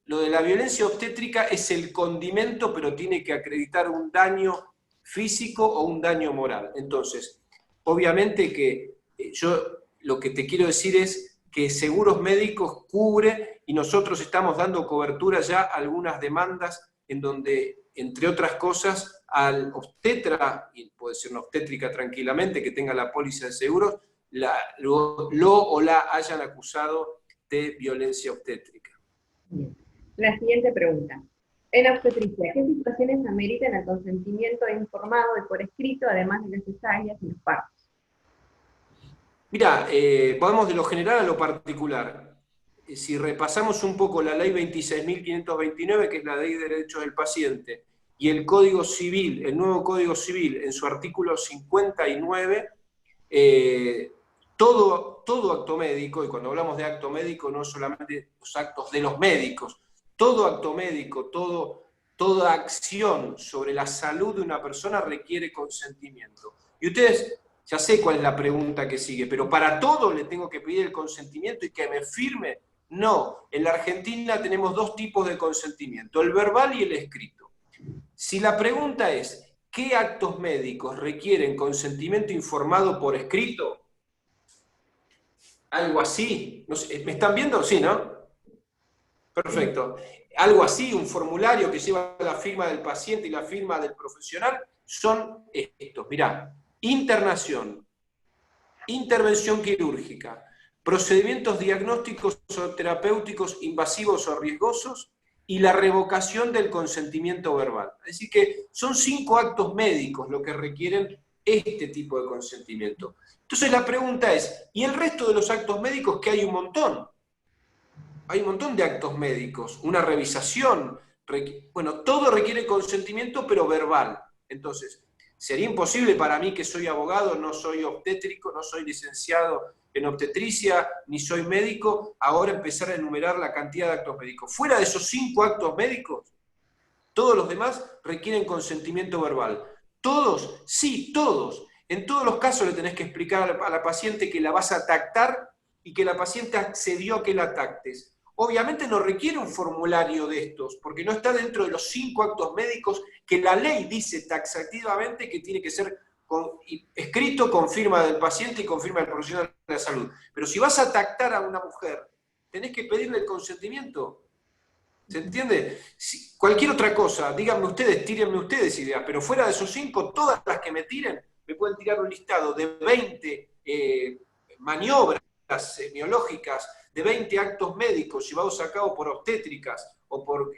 Speaker 3: lo de la violencia obstétrica es el condimento, pero tiene que acreditar un daño físico o un daño moral. Entonces, obviamente que yo lo que te quiero decir es que seguros médicos cubre y nosotros estamos dando cobertura ya a algunas demandas en donde, entre otras cosas, al obstetra, y puede ser una obstétrica tranquilamente, que tenga la póliza de seguros, lo hayan acusado de violencia obstétrica.
Speaker 1: Bien. La siguiente pregunta. En obstetricia, ¿qué situaciones ameritan el consentimiento informado y por escrito, además de las cesáreas y los partos?
Speaker 3: Mira, vamos de lo general a lo particular. Si repasamos un poco la ley 26.529, que es la ley de derechos del paciente, y el Código Civil, el nuevo Código Civil, en su artículo 59, todo acto médico, y cuando hablamos de acto médico no solamente los actos de los médicos, todo acto médico, toda acción sobre la salud de una persona requiere consentimiento. Y ustedes, ya sé cuál es la pregunta que sigue, pero ¿para todo le tengo que pedir el consentimiento y que me firme? No, en la Argentina tenemos dos tipos de consentimiento, el verbal y el escrito. Si la pregunta es, ¿qué actos médicos requieren consentimiento informado por escrito? Algo así. No sé, ¿me están viendo? Sí, ¿no? Perfecto. Algo así, un formulario que lleva la firma del paciente y la firma del profesional, son estos. Mirá, internación, intervención quirúrgica, procedimientos diagnósticos o terapéuticos invasivos o riesgosos y la revocación del consentimiento verbal. Es decir que son 5 actos médicos lo que requieren este tipo de consentimiento. Entonces la pregunta es, ¿y el resto de los actos médicos, que hay un montón? Hay un montón de actos médicos, una revisación, bueno, todo requiere consentimiento, pero verbal. Entonces, sería imposible para mí, que soy abogado, no soy obstétrico, no soy licenciado en obstetricia, ni soy médico, ahora empezar a enumerar la cantidad de actos médicos. Fuera de esos 5 actos médicos, todos los demás requieren consentimiento verbal. ¿Todos? Sí, todos. En todos los casos le tenés que explicar a la paciente que la vas a tactar y que la paciente accedió a que la tactes. Obviamente no requiere un formulario de estos, porque no está dentro de los 5 actos médicos que la ley dice taxativamente que tiene que ser escrito con firma del paciente y con firma del profesional de la salud. Pero si vas a tactar a una mujer, tenés que pedirle el consentimiento. ¿Se entiende? Si, cualquier otra cosa, díganme ustedes, tírenme ustedes ideas, pero fuera de esos 5, todas las que me tiren, me pueden tirar un listado de 20 maniobras semiológicas, de 20 actos médicos llevados a cabo por obstétricas o por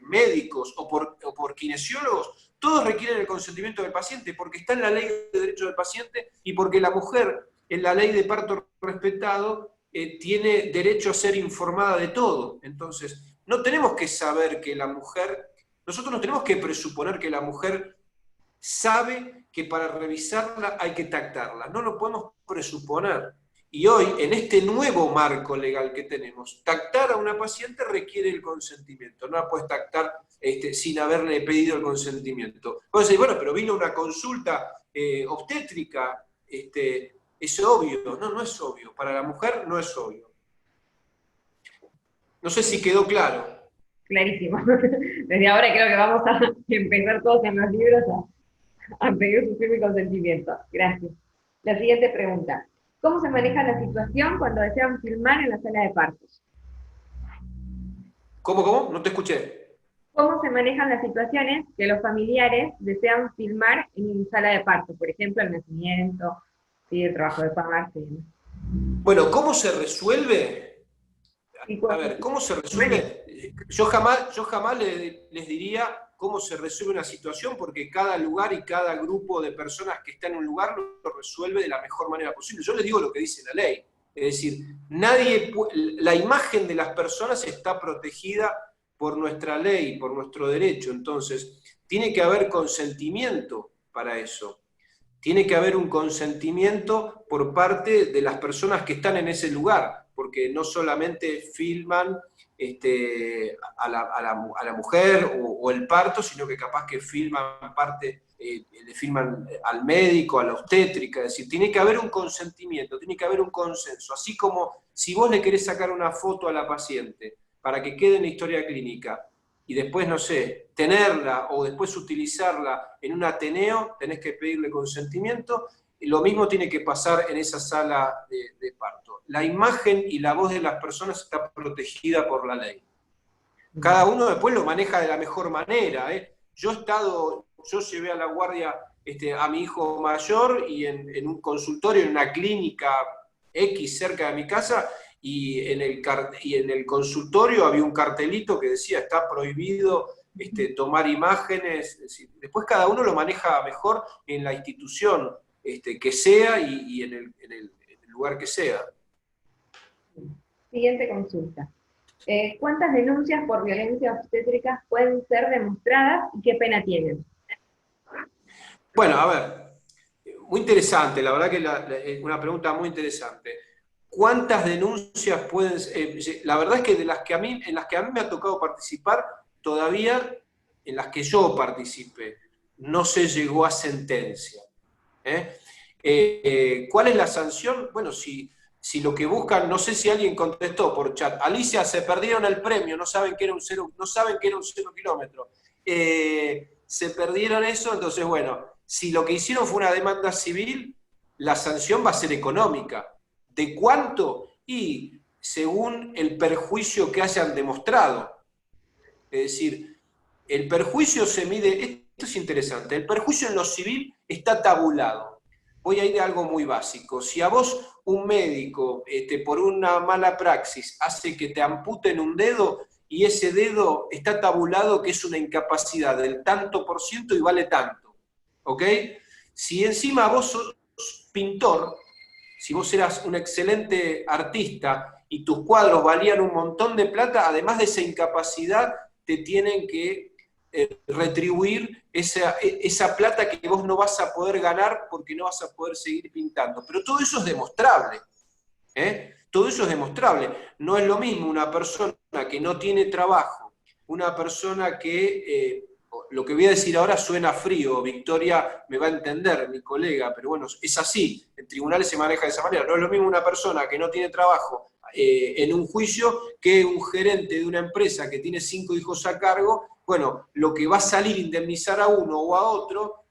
Speaker 3: médicos o por kinesiólogos, todos requieren el consentimiento del paciente porque está en la ley de derechos del paciente y porque la mujer, en la ley de parto respetado, tiene derecho a ser informada de todo. Entonces, no tenemos que saber que la mujer, nosotros no tenemos que presuponer que la mujer sabe que para revisarla hay que tactarla, no lo podemos presuponer. Y hoy, en este nuevo marco legal que tenemos, tactar a una paciente requiere el consentimiento, no la puedes tactar sin haberle pedido el consentimiento. Vos decís, bueno, pero vino una consulta obstétrica, es obvio. No, no es obvio. Para la mujer no es obvio. No sé si quedó claro.
Speaker 1: Clarísimo. Desde ahora creo que vamos a empezar todos en los libros a pedir su firme consentimiento. Gracias. La siguiente pregunta. ¿Cómo se maneja la situación cuando desean filmar en la sala de partos?
Speaker 3: ¿Cómo? No te escuché.
Speaker 1: ¿Cómo se manejan las situaciones que los familiares desean filmar en sala de partos? Por ejemplo, el nacimiento, ¿sí? El trabajo de parto.
Speaker 3: Bueno, ¿cómo se resuelve? A ver, ¿cómo se resuelve? Yo jamás les diría cómo se resuelve una situación, porque cada lugar y cada grupo de personas que está en un lugar lo resuelve de la mejor manera posible. Yo les digo lo que dice la ley. Es decir, la imagen de las personas está protegida por nuestra ley, por nuestro derecho. Entonces, tiene que haber consentimiento para eso. Tiene que haber un consentimiento por parte de las personas que están en ese lugar, porque no solamente filman a la mujer o el parto, sino que capaz que filman parte, le filman al médico, a la obstétrica. Es decir, tiene que haber un consentimiento, tiene que haber un consenso. Así como si vos le querés sacar una foto a la paciente para que quede en la historia clínica, y después, no sé, tenerla o después utilizarla en un ateneo, tenés que pedirle consentimiento. Lo mismo tiene que pasar en esa sala de parto. La imagen y la voz de las personas está protegida por la ley. Cada uno después lo maneja de la mejor manera. Yo llevé a la guardia a mi hijo mayor y en un consultorio, en una clínica X cerca de mi casa, y en el consultorio había un cartelito que decía está prohibido tomar imágenes. Es decir, después cada uno lo maneja mejor en la institución que sea y en el lugar que sea.
Speaker 1: Siguiente consulta. ¿Cuántas denuncias por violencia obstétrica pueden ser demostradas y qué pena tienen?
Speaker 3: Bueno, a ver, muy interesante, la verdad que es una pregunta muy interesante. ¿cuántas denuncias pueden la verdad es que en las que a mí me ha tocado participar, todavía en las que yo participé, no se llegó a sentencia. ¿Cuál es la sanción? Bueno, si lo que buscan, no sé si alguien contestó por chat, Alicia, se perdieron el premio, no saben que era un 0 kilómetro. Se perdieron eso, entonces bueno, si lo que hicieron fue una demanda civil, la sanción va a ser económica. ¿De cuánto? Y según el perjuicio que hayan demostrado. Es decir, el perjuicio se mide, esto es interesante, el perjuicio en lo civil está tabulado. Voy a ir a algo muy básico. Si a vos un médico, por una mala praxis, hace que te amputen un dedo y ese dedo está tabulado que es una incapacidad del tanto por ciento y vale tanto, ¿ok? Si encima vos sos pintor, si vos eras un excelente artista y tus cuadros valían un montón de plata, además de esa incapacidad, te tienen que retribuir esa plata que vos no vas a poder ganar porque no vas a poder seguir pintando. Pero todo eso es demostrable. Todo eso es demostrable. No es lo mismo una persona que no tiene trabajo, una persona que, lo que voy a decir ahora suena frío, Victoria me va a entender, mi colega, pero bueno, es así, en tribunales se maneja de esa manera. No es lo mismo una persona que no tiene trabajo en un juicio que un gerente de una empresa que tiene 5 hijos a cargo. Bueno, lo que va a salir indemnizar a uno o a otro,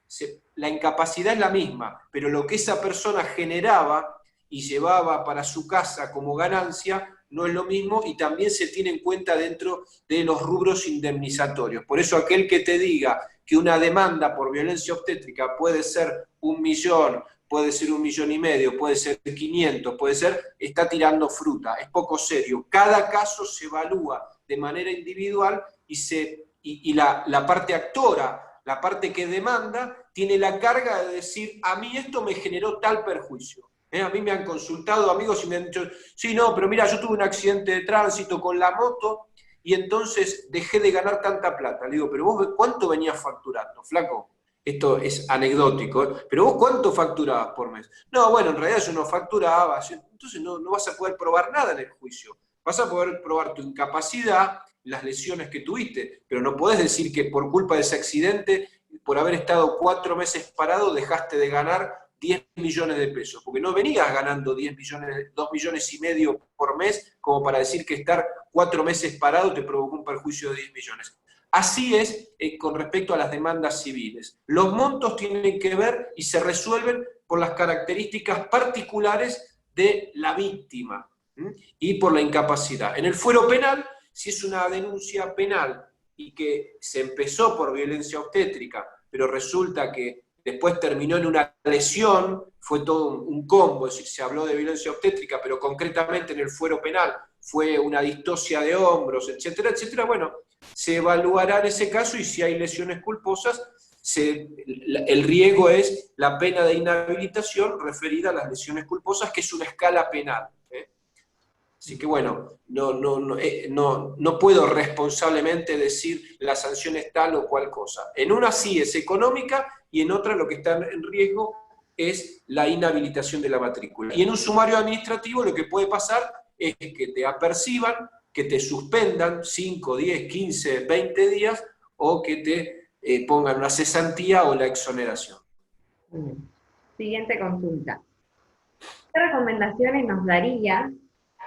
Speaker 3: la incapacidad es la misma, pero lo que esa persona generaba y llevaba para su casa como ganancia no es lo mismo, y también se tiene en cuenta dentro de los rubros indemnizatorios. Por eso aquel que te diga que una demanda por violencia obstétrica puede ser 1 millón, puede ser 1,5 millones, puede ser 500, puede ser, está tirando fruta, es poco serio. Cada caso se evalúa de manera individual y la parte actora, la parte que demanda, tiene la carga de decir, a mí esto me generó tal perjuicio. A mí me han consultado amigos y me han dicho, sí, no, pero mira, yo tuve un accidente de tránsito con la moto y entonces dejé de ganar tanta plata. Le digo, pero vos, ¿cuánto venías facturando, flaco? Esto es anecdótico, pero vos, ¿cuánto facturabas por mes? No, bueno, en realidad yo no facturaba, entonces no vas a poder probar nada en el juicio. Vas a poder probar tu incapacidad, las lesiones que tuviste, pero no podés decir que por culpa de ese accidente, por haber estado 4 meses parado, dejaste de ganar 10 millones de pesos, porque no venías ganando 10 millones, 2,5 millones por mes, como para decir que estar 4 meses parado te provocó un perjuicio de 10 millones. Así es con respecto a las demandas civiles. Los montos tienen que ver y se resuelven por las características particulares de la víctima y por la incapacidad. En el fuero penal, si es una denuncia penal y que se empezó por violencia obstétrica, pero resulta que después terminó en una lesión, fue todo un combo, es decir, se habló de violencia obstétrica, pero concretamente en el fuero penal fue una distosia de hombros, etcétera, etcétera. Bueno, se evaluará en ese caso y si hay lesiones culposas, el riesgo es la pena de inhabilitación referida a las lesiones culposas, que es una escala penal. Así que bueno, no puedo responsablemente decir la sanción es tal o cual cosa. En una sí es económica y en otra lo que está en riesgo es la inhabilitación de la matrícula. Y en un sumario administrativo lo que puede pasar es que te aperciban, que te suspendan 5, 10, 15, 20 días o que te pongan una cesantía o la exoneración.
Speaker 1: Siguiente consulta. ¿Qué recomendaciones nos daría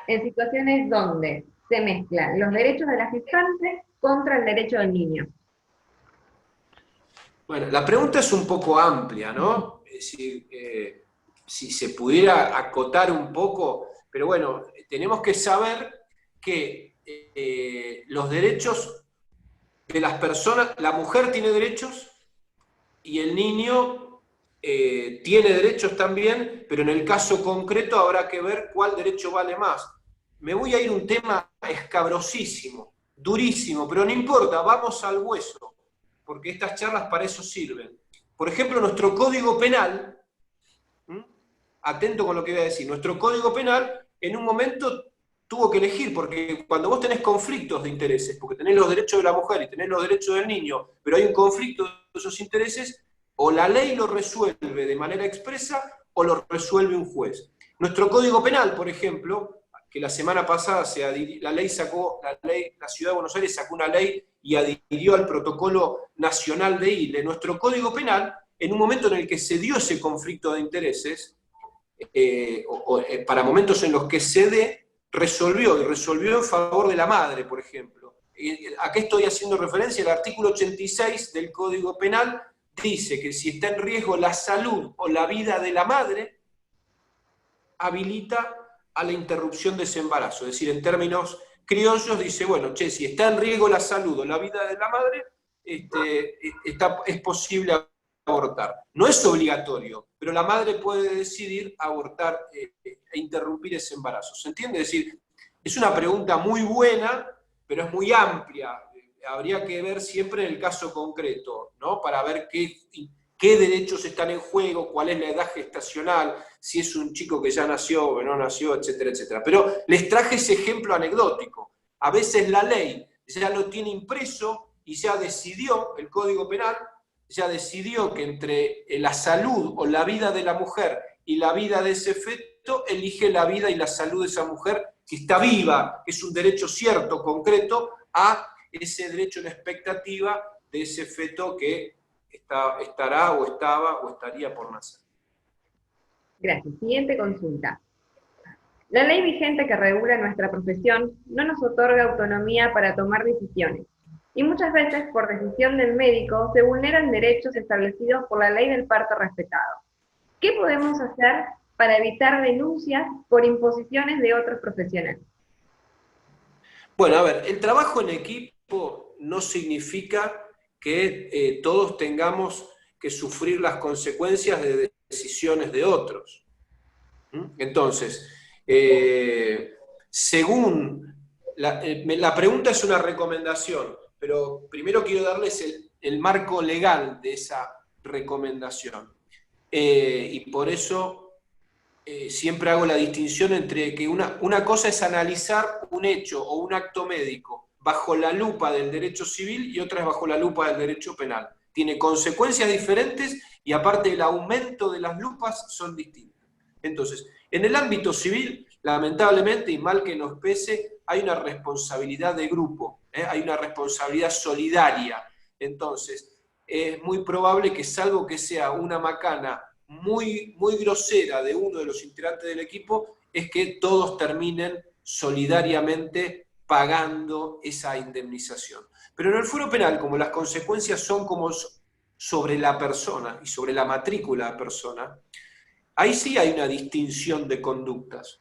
Speaker 1: en situaciones donde se mezclan los derechos de la gestante contra el derecho del niño?
Speaker 3: Bueno, la pregunta es un poco amplia, ¿no? Es decir, si se pudiera acotar un poco, pero bueno, tenemos que saber que los derechos de las personas, la mujer tiene derechos y el niño tiene derechos también, pero en el caso concreto habrá que ver cuál derecho vale más. Me voy a ir a un tema escabrosísimo, durísimo, pero no importa, vamos al hueso, porque estas charlas para eso sirven. Por ejemplo, nuestro Código Penal, atento con lo que voy a decir, nuestro Código Penal en un momento tuvo que elegir, porque cuando vos tenés conflictos de intereses, porque tenés los derechos de la mujer y tenés los derechos del niño, pero hay un conflicto de esos intereses, o la ley lo resuelve de manera expresa o lo resuelve un juez. Nuestro Código Penal, por ejemplo, que la semana pasada la Ciudad de Buenos Aires sacó una ley y adhirió al protocolo nacional de ILE. Nuestro Código Penal, en un momento en el que se dio ese conflicto de intereses, para momentos en los que se resolvió en favor de la madre, por ejemplo. ¿A qué estoy haciendo referencia? El artículo 86 del Código Penal dice que si está en riesgo la salud o la vida de la madre, habilita a la interrupción de ese embarazo. Es decir, en términos criollos dice, bueno, si está en riesgo la salud o la vida de la madre, es posible abortar. No es obligatorio, pero la madre puede decidir abortar e interrumpir ese embarazo. ¿Se entiende? Es decir, es una pregunta muy buena, pero es muy amplia. Habría que ver siempre en el caso concreto, ¿no? Para ver qué derechos están en juego, cuál es la edad gestacional, si es un chico que ya nació o no nació, etcétera, etcétera. Pero les traje ese ejemplo anecdótico. A veces la ley ya lo tiene impreso y ya decidió, el Código Penal, ya decidió que entre la salud o la vida de la mujer y la vida de ese feto, elige la vida y la salud de esa mujer que está viva, que es un derecho cierto, concreto, a ese derecho en expectativa de ese feto que estará o estaba o estaría por nacer.
Speaker 1: Gracias. Siguiente consulta. La ley vigente que regula nuestra profesión no nos otorga autonomía para tomar decisiones, y muchas veces, por decisión del médico, se vulneran derechos establecidos por la ley del parto respetado. ¿Qué podemos hacer para evitar denuncias por imposiciones de otros profesionales?
Speaker 3: Bueno, a ver, el trabajo en equipo no significa que todos tengamos que sufrir las consecuencias de decisiones de otros. Entonces, según la pregunta es una recomendación, pero primero quiero darles el marco legal de esa recomendación. Y por eso siempre hago la distinción entre que una cosa es analizar un hecho o un acto médico bajo la lupa del derecho civil y otra es bajo la lupa del derecho penal. Tiene consecuencias diferentes y aparte el aumento de las lupas son distintas. Entonces, en el ámbito civil, lamentablemente, y mal que nos pese, hay una responsabilidad de grupo, hay una responsabilidad solidaria. Entonces, es muy probable que, salvo que sea una macana muy, muy grosera de uno de los integrantes del equipo, es que todos terminen solidariamente pagando esa indemnización. Pero en el fuero penal, como las consecuencias son como sobre la persona y sobre la matrícula de la persona, ahí sí hay una distinción de conductas.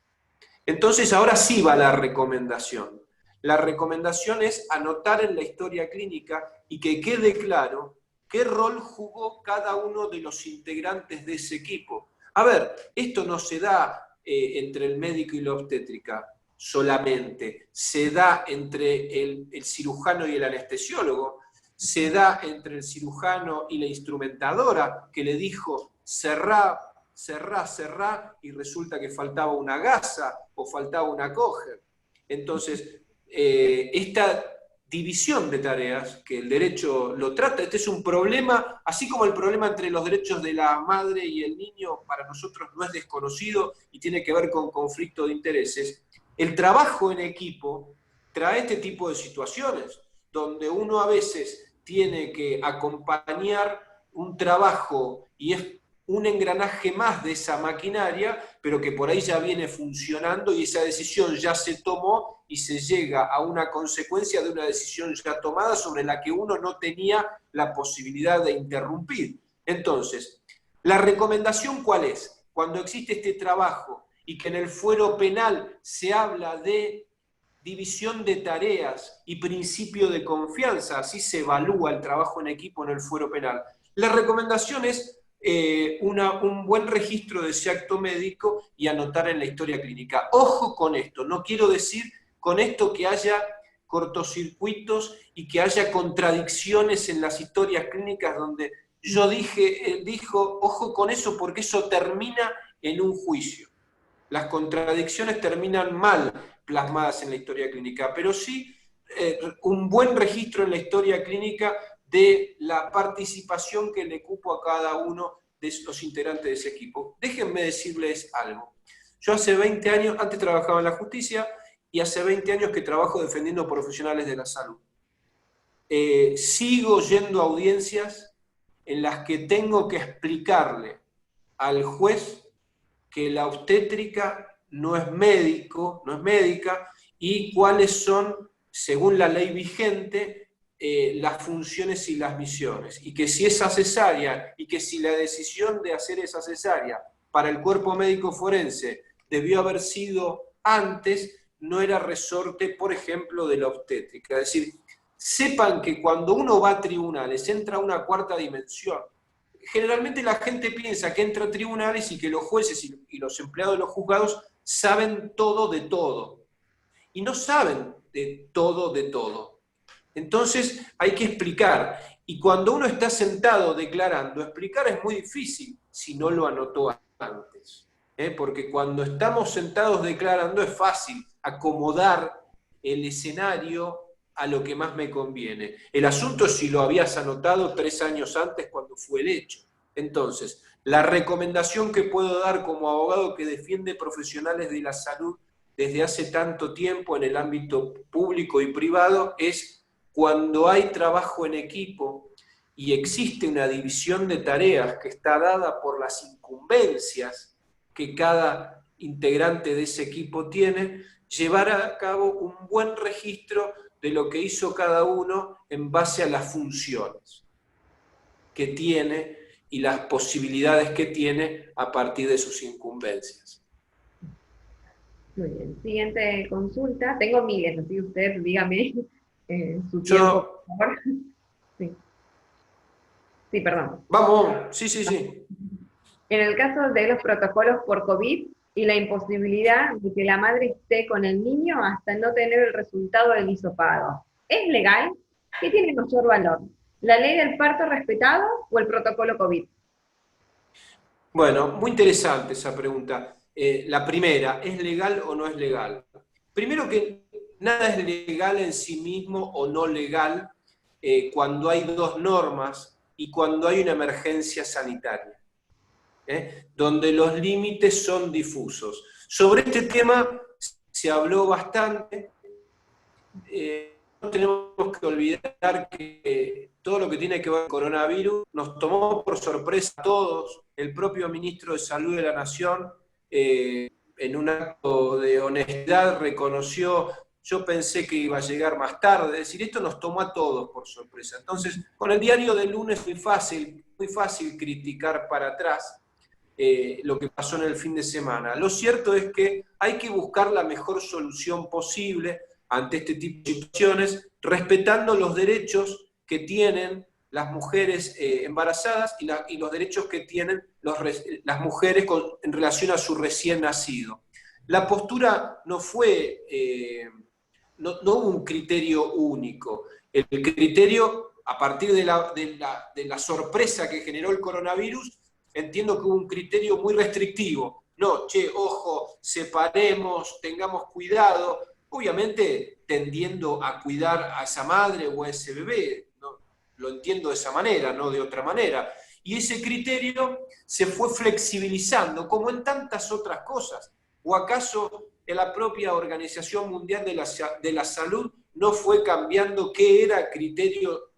Speaker 3: Entonces ahora sí va la recomendación. La recomendación es anotar en la historia clínica y que quede claro qué rol jugó cada uno de los integrantes de ese equipo. A ver, esto no se da entre el médico y la obstétrica solamente, se da entre el cirujano y el anestesiólogo, se da entre el cirujano y la instrumentadora que le dijo cerrá, cerrá, cerrá, y resulta que faltaba una gasa o faltaba una coger. Entonces, esta división de tareas, que el derecho lo trata, este es un problema, así como el problema entre los derechos de la madre y el niño para nosotros no es desconocido y tiene que ver con conflicto de intereses. El trabajo en equipo trae este tipo de situaciones, donde uno a veces tiene que acompañar un trabajo y es un engranaje más de esa maquinaria, pero que por ahí ya viene funcionando y esa decisión ya se tomó y se llega a una consecuencia de una decisión ya tomada sobre la que uno no tenía la posibilidad de interrumpir. Entonces, ¿la recomendación cuál es? Cuando existe este trabajo y que en el fuero penal se habla de división de tareas y principio de confianza, así se evalúa el trabajo en equipo en el fuero penal, la recomendación es un buen registro de ese acto médico y anotar en la historia clínica. Ojo con esto, no quiero decir con esto que haya cortocircuitos y que haya contradicciones en las historias clínicas donde yo dijo, ojo con eso porque eso termina en un juicio. Las contradicciones terminan mal plasmadas en la historia clínica, pero sí un buen registro en la historia clínica de la participación que le cupo a cada uno de los integrantes de ese equipo. Déjenme decirles algo. Yo hace 20 años, antes trabajaba en la justicia, y hace 20 años que trabajo defendiendo profesionales de la salud. Sigo yendo a audiencias en las que tengo que explicarle al juez que la obstétrica no es médico, no es médica, y cuáles son, según la ley vigente, las funciones y las misiones, y que si es cesárea, y que si la decisión de hacer esa cesárea para el cuerpo médico forense debió haber sido antes, no era resorte, por ejemplo, de la obstétrica. Es decir, sepan que cuando uno va a tribunales, entra a una cuarta dimensión. Generalmente la gente piensa que entra a tribunales y que los jueces y los empleados de los juzgados saben todo de todo. Y no saben de todo de todo. Entonces hay que explicar. Y cuando uno está sentado declarando, explicar es muy difícil si no lo anotó antes. Porque cuando estamos sentados declarando es fácil acomodar el escenario a lo que más me conviene. El asunto es si lo habías anotado 3 años antes cuando fue el hecho. Entonces, la recomendación que puedo dar como abogado que defiende profesionales de la salud desde hace tanto tiempo en el ámbito público y privado es cuando hay trabajo en equipo y existe una división de tareas que está dada por las incumbencias que cada integrante de ese equipo tiene, llevar a cabo un buen registro de lo que hizo cada uno en base a las funciones que tiene y las posibilidades que tiene a partir de sus incumbencias.
Speaker 1: Muy bien. Siguiente consulta. Tengo miles, así usted dígame su tiempo, por favor. Sí. Sí, perdón.
Speaker 3: Vamos, sí.
Speaker 1: En el caso de los protocolos por COVID y la imposibilidad de que la madre esté con el niño hasta no tener el resultado del hisopado, ¿es legal? ¿Qué tiene mayor valor? ¿La ley del parto respetado o el protocolo COVID?
Speaker 3: Bueno, muy interesante esa pregunta. La primera, ¿es legal o no es legal? Primero que nada es legal en sí mismo o no legal cuando hay 2 normas y cuando hay una emergencia sanitaria, donde los límites son difusos. Sobre este tema se habló bastante. No tenemos que olvidar que todo lo que tiene que ver con el coronavirus nos tomó por sorpresa a todos. El propio ministro de Salud de la Nación, en un acto de honestidad, reconoció: yo pensé que iba a llegar más tarde. Es decir, esto nos tomó a todos por sorpresa. Entonces, con el diario del lunes es muy fácil criticar para atrás lo que pasó en el fin de semana. Lo cierto es que hay que buscar la mejor solución posible ante este tipo de situaciones, respetando los derechos que tienen las mujeres embarazadas y los derechos que tienen las mujeres en relación a su recién nacido. La postura no fue, no hubo un criterio único. El criterio, a partir de la sorpresa que generó el coronavirus, entiendo que hubo un criterio muy restrictivo. No, ojo, separemos, tengamos cuidado, obviamente tendiendo a cuidar a esa madre o a ese bebé, ¿no? Lo entiendo de esa manera, no de otra manera. Y ese criterio se fue flexibilizando, como en tantas otras cosas. ¿O acaso en la propia Organización Mundial de la Salud no fue cambiando qué era criterio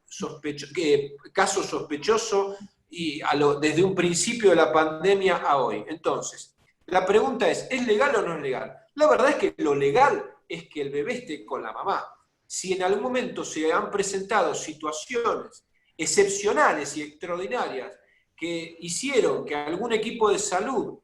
Speaker 3: caso sospechoso y desde un principio de la pandemia a hoy? Entonces, la pregunta ¿es legal o no es legal? La verdad es que lo legal es que el bebé esté con la mamá. Si en algún momento se han presentado situaciones excepcionales y extraordinarias que hicieron que algún equipo de salud,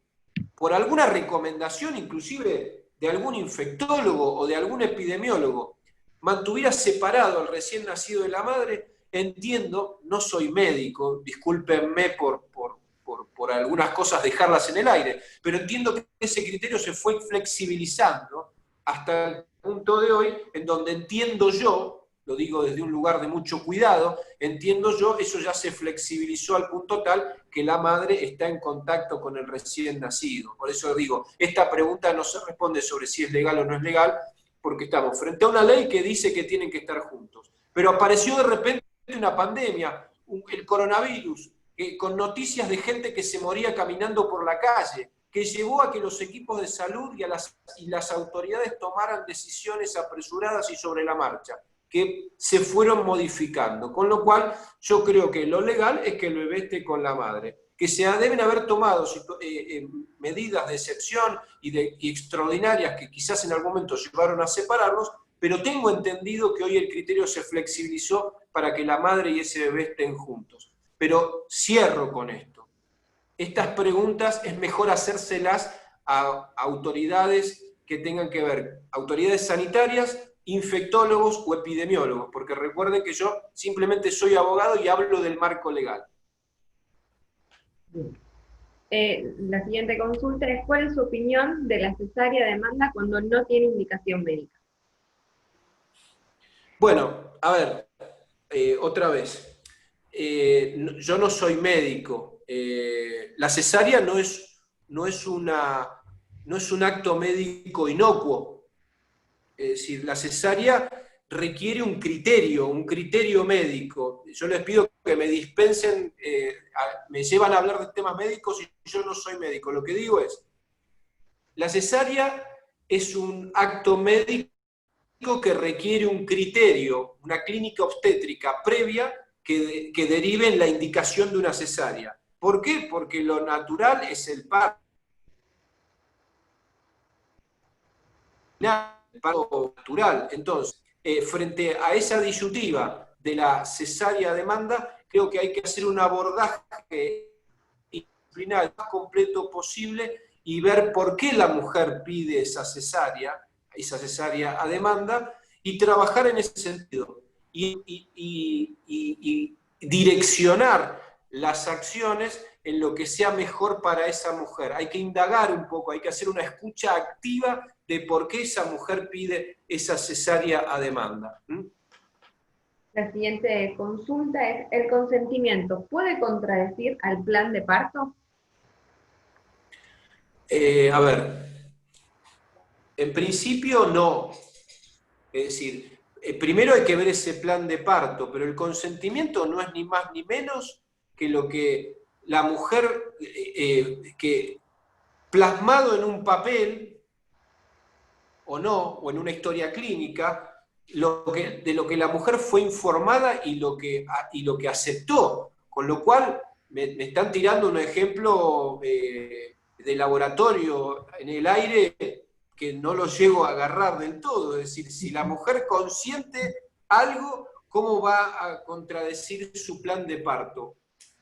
Speaker 3: por alguna recomendación inclusive de algún infectólogo o de algún epidemiólogo, mantuviera separado al recién nacido de la madre, entiendo, no soy médico, discúlpenme por algunas cosas dejarlas en el aire, pero entiendo que ese criterio se fue flexibilizando hasta el punto de hoy, en donde entiendo yo, lo digo desde un lugar de mucho cuidado, entiendo yo, eso ya se flexibilizó al punto tal que la madre está en contacto con el recién nacido. Por eso digo, esta pregunta no se responde sobre si es legal o no es legal, porque estamos frente a una ley que dice que tienen que estar juntos. Pero apareció de repente una pandemia, el coronavirus, con noticias de gente que se moría caminando por la calle, que llevó a que los equipos de salud y las autoridades tomaran decisiones apresuradas y sobre la marcha, que se fueron modificando. Con lo cual, yo creo que lo legal es que el bebé esté con la madre, que deben haber tomado medidas de excepción y extraordinarias que quizás en algún momento llevaron a separarlos, pero tengo entendido que hoy el criterio se flexibilizó para que la madre y ese bebé estén juntos. Pero cierro con esto. Estas preguntas es mejor hacérselas a autoridades que tengan que ver, autoridades sanitarias, infectólogos o epidemiólogos, porque recuerden que yo simplemente soy abogado y hablo del marco legal.
Speaker 1: La siguiente consulta es, ¿cuál es su opinión de la cesárea a demanda cuando no tiene indicación médica?
Speaker 3: Bueno, a ver, otra vez, yo no soy médico. La cesárea no es un acto médico inocuo. Es decir, la cesárea requiere un criterio médico. Yo les pido que me dispensen, me llevan a hablar de temas médicos y yo no soy médico. Lo que digo es, la cesárea es un acto médico que requiere un criterio, una clínica obstétrica previa que derive en la indicación de una cesárea. ¿Por qué? Porque lo natural es el parto natural. Entonces, frente a esa disyuntiva de la cesárea a demanda, creo que hay que hacer un abordaje disciplinar más completo posible y ver por qué la mujer pide esa cesárea a demanda, y trabajar en ese sentido. Y direccionar las acciones en lo que sea mejor para esa mujer. Hay que indagar un poco, hay que hacer una escucha activa de por qué esa mujer pide esa cesárea a demanda.
Speaker 1: La siguiente consulta es, ¿el consentimiento puede contradecir al plan de parto?
Speaker 3: A ver, en principio no. Es decir, primero hay que ver ese plan de parto, pero el consentimiento no es ni más ni menos que lo que la mujer, que plasmado en un papel, o no, o en una historia clínica, de lo que la mujer fue informada y lo que aceptó. Con lo cual, me están tirando un ejemplo de laboratorio en el aire que no lo llego a agarrar del todo. Es decir, si la mujer consiente algo, ¿cómo va a contradecir su plan de parto?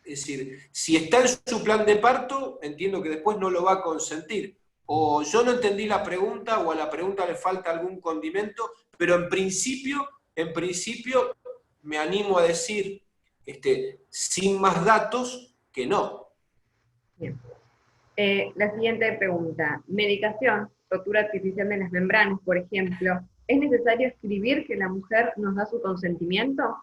Speaker 3: Es decir, si está en su plan de parto, entiendo que después no lo va a consentir. O yo no entendí la pregunta, o a la pregunta le falta algún condimento, pero en principio me animo a decir, sin más datos, que no.
Speaker 1: Bien. La siguiente pregunta, medicación, rotura artificial de las membranas, por ejemplo, ¿es necesario escribir que la mujer nos da su consentimiento?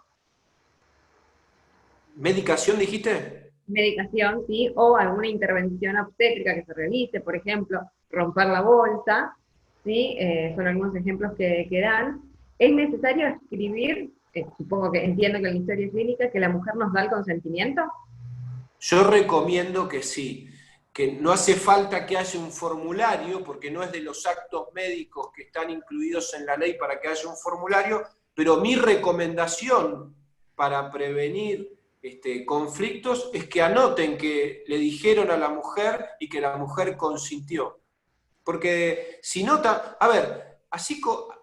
Speaker 3: ¿Medicación dijiste?
Speaker 1: Medicación, sí, o alguna intervención obstétrica que se realice, por ejemplo, romper la bolsa, ¿sí? Son algunos ejemplos que dan. ¿Es necesario escribir, supongo que entiendo que en la historia clínica, que la mujer nos da el consentimiento?
Speaker 3: Yo recomiendo que sí, que no hace falta que haya un formulario, porque no es de los actos médicos que están incluidos en la ley para que haya un formulario, pero mi recomendación para prevenir conflictos es que anoten que le dijeron a la mujer y que la mujer consintió. Porque si nota, a ver,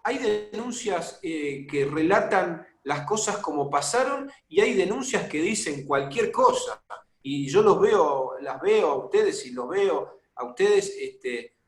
Speaker 3: hay denuncias que relatan las cosas como pasaron y hay denuncias que dicen cualquier cosa. Y yo las veo a ustedes y los veo a ustedes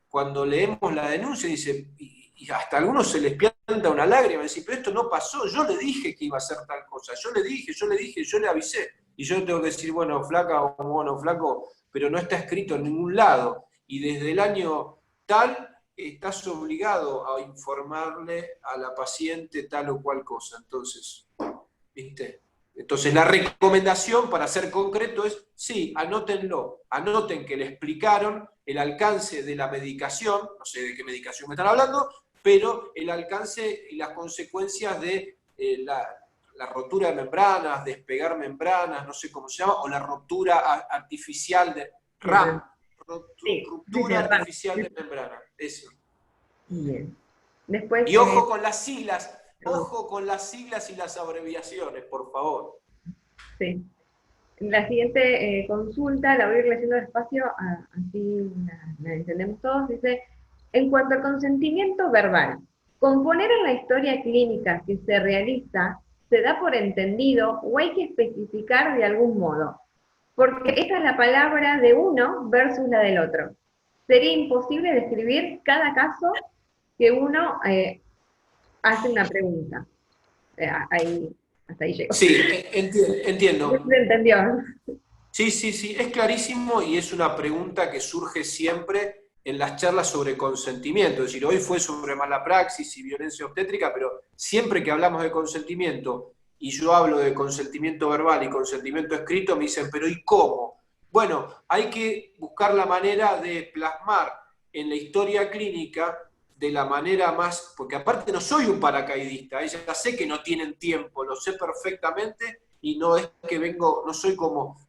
Speaker 3: cuando leemos la denuncia, dice, y hasta a algunos se les pianta una lágrima, y dicen, pero esto no pasó, yo le dije que iba a hacer tal cosa, yo le avisé. Y yo tengo que decir, bueno, flaca o bueno, flaco, pero no está escrito en ningún lado. Y desde el año tal, estás obligado a informarle a la paciente tal o cual cosa. Entonces, ¿viste? Entonces la recomendación, para ser concreto, es, sí, anótenlo, anoten que le explicaron el alcance de la medicación, no sé de qué medicación me están hablando, pero el alcance y las consecuencias de la rotura de membranas, despegar membranas, no sé cómo se llama, o la ruptura artificial de RAM, ruptura artificial de membrana. Eso.
Speaker 1: Bien. Después,
Speaker 3: y ojo con las siglas, ojo con las siglas y las abreviaciones, por favor.
Speaker 1: Sí. La siguiente consulta, la voy a ir leyendo despacio, así la entendemos todos. Dice, en cuanto al consentimiento verbal, ¿componer en la historia clínica que se realiza se da por entendido o hay que especificar de algún modo? Porque esta es la palabra de uno versus la del otro. Sería imposible describir cada caso que uno hace una pregunta. Hasta ahí llego.
Speaker 3: Sí, entiendo.
Speaker 1: ¿Se entendió?
Speaker 3: Sí, es clarísimo y es una pregunta que surge siempre en las charlas sobre consentimiento. Es decir, hoy fue sobre mala praxis y violencia obstétrica, pero siempre que hablamos de consentimiento y yo hablo de consentimiento verbal y consentimiento escrito, me dicen, pero ¿y cómo? Bueno, hay que buscar la manera de plasmar en la historia clínica de la manera más, porque aparte no soy un paracaidista, ya sé que no tienen tiempo, lo sé perfectamente y no es que vengo, no soy como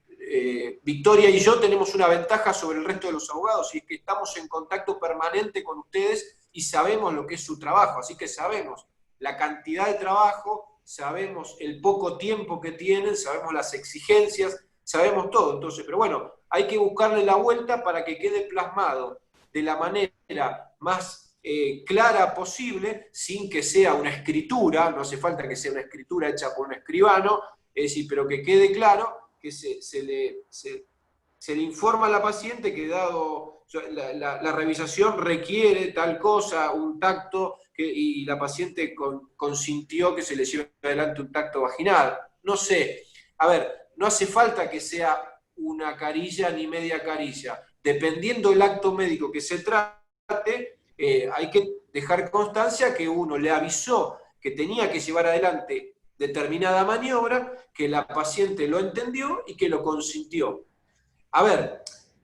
Speaker 3: Victoria y yo tenemos una ventaja sobre el resto de los abogados y es que estamos en contacto permanente con ustedes y sabemos lo que es su trabajo, así que sabemos la cantidad de trabajo, sabemos el poco tiempo que tienen, sabemos las exigencias, sabemos todo, entonces, pero bueno, hay que buscarle la vuelta para que quede plasmado de la manera más clara posible, sin que sea una escritura, no hace falta que sea una escritura hecha por un escribano, es decir, pero que quede claro que se le informa a la paciente que dado la revisación requiere tal cosa, un tacto, y la paciente consintió que se le lleve adelante un tacto vaginal. No sé, a ver, no hace falta que sea una carilla ni media carilla. Dependiendo del acto médico que se trate, hay que dejar constancia que uno le avisó que tenía que llevar adelante determinada maniobra, que la paciente lo entendió y que lo consintió. A ver,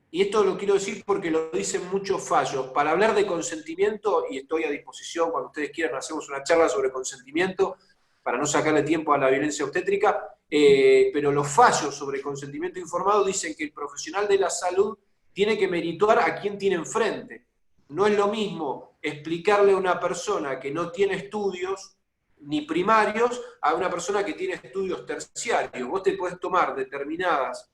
Speaker 3: y esto lo quiero decir porque lo dicen muchos fallos, para hablar de consentimiento, y estoy a disposición cuando ustedes quieran, hacemos una charla sobre consentimiento, para no sacarle tiempo a la violencia obstétrica, pero los fallos sobre consentimiento informado dicen que el profesional de la salud tiene que merituar a quien tiene enfrente. No es lo mismo explicarle a una persona que no tiene estudios ni primarios a una persona que tiene estudios terciarios. Vos te podés tomar determinadas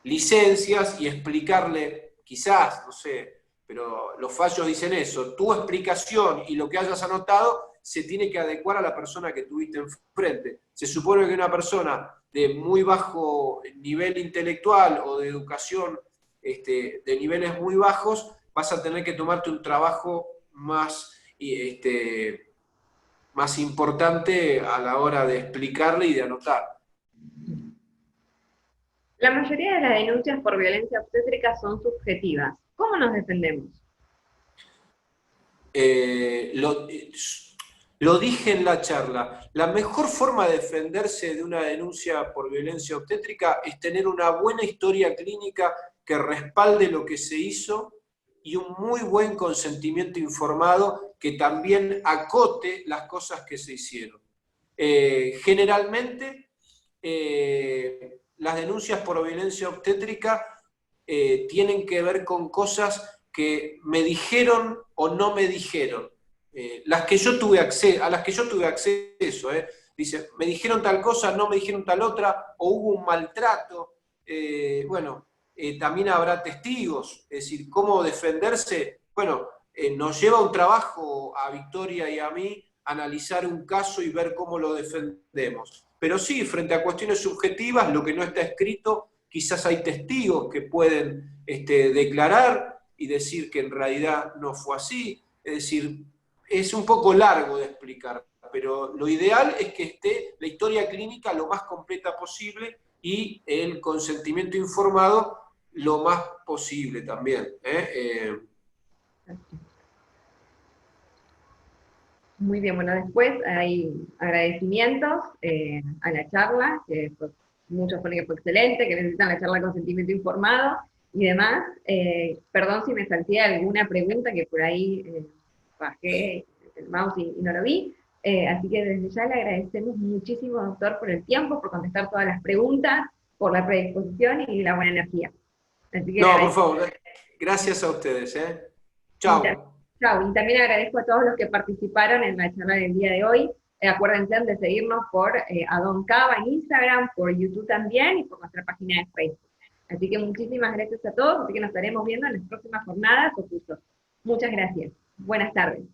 Speaker 3: licencias y explicarle, quizás, no sé, pero los fallos dicen eso, tu explicación y lo que hayas anotado se tiene que adecuar a la persona que tuviste enfrente. Se supone que una persona de muy bajo nivel intelectual o de educación de niveles muy bajos, vas a tener que tomarte un trabajo más importante a la hora de explicarle y de anotar.
Speaker 1: La mayoría de las denuncias por violencia obstétrica son subjetivas. ¿Cómo nos defendemos?
Speaker 3: Lo dije en la charla, la mejor forma de defenderse de una denuncia por violencia obstétrica es tener una buena historia clínica que respalde lo que se hizo y un muy buen consentimiento informado que también acote las cosas que se hicieron. Generalmente, las denuncias por violencia obstétrica tienen que ver con cosas que me dijeron o no me dijeron. A las que yo tuve acceso, dice, me dijeron tal cosa, no me dijeron tal otra, o hubo un maltrato. También habrá testigos, es decir, cómo defenderse. Bueno, nos lleva un trabajo a Victoria y a mí analizar un caso y ver cómo lo defendemos. Pero sí, frente a cuestiones subjetivas, lo que no está escrito, quizás hay testigos que pueden declarar y decir que en realidad no fue así. Es decir, es un poco largo de explicar, pero lo ideal es que esté la historia clínica lo más completa posible y el consentimiento informado lo más posible también.
Speaker 1: Muy bien, bueno, después hay agradecimientos a la charla, que muchos ponen que fue excelente, que necesitan la charla de consentimiento informado y demás. Perdón si me salté alguna pregunta que por ahí bajé el mouse y no lo vi. Así que desde ya le agradecemos muchísimo, doctor, por el tiempo, por contestar todas las preguntas, por la predisposición y la buena energía. Así que
Speaker 3: No, por favor, gracias a ustedes. Chao.
Speaker 1: Chao, y también agradezco a todos los que participaron en la charla del día de hoy. Acuérdense de seguirnos por Adon Cava en Instagram, por YouTube también y por nuestra página de Facebook. Así que muchísimas gracias a todos, así que nos estaremos viendo en las próximas jornadas o cursos. Muchas gracias. Buenas tardes.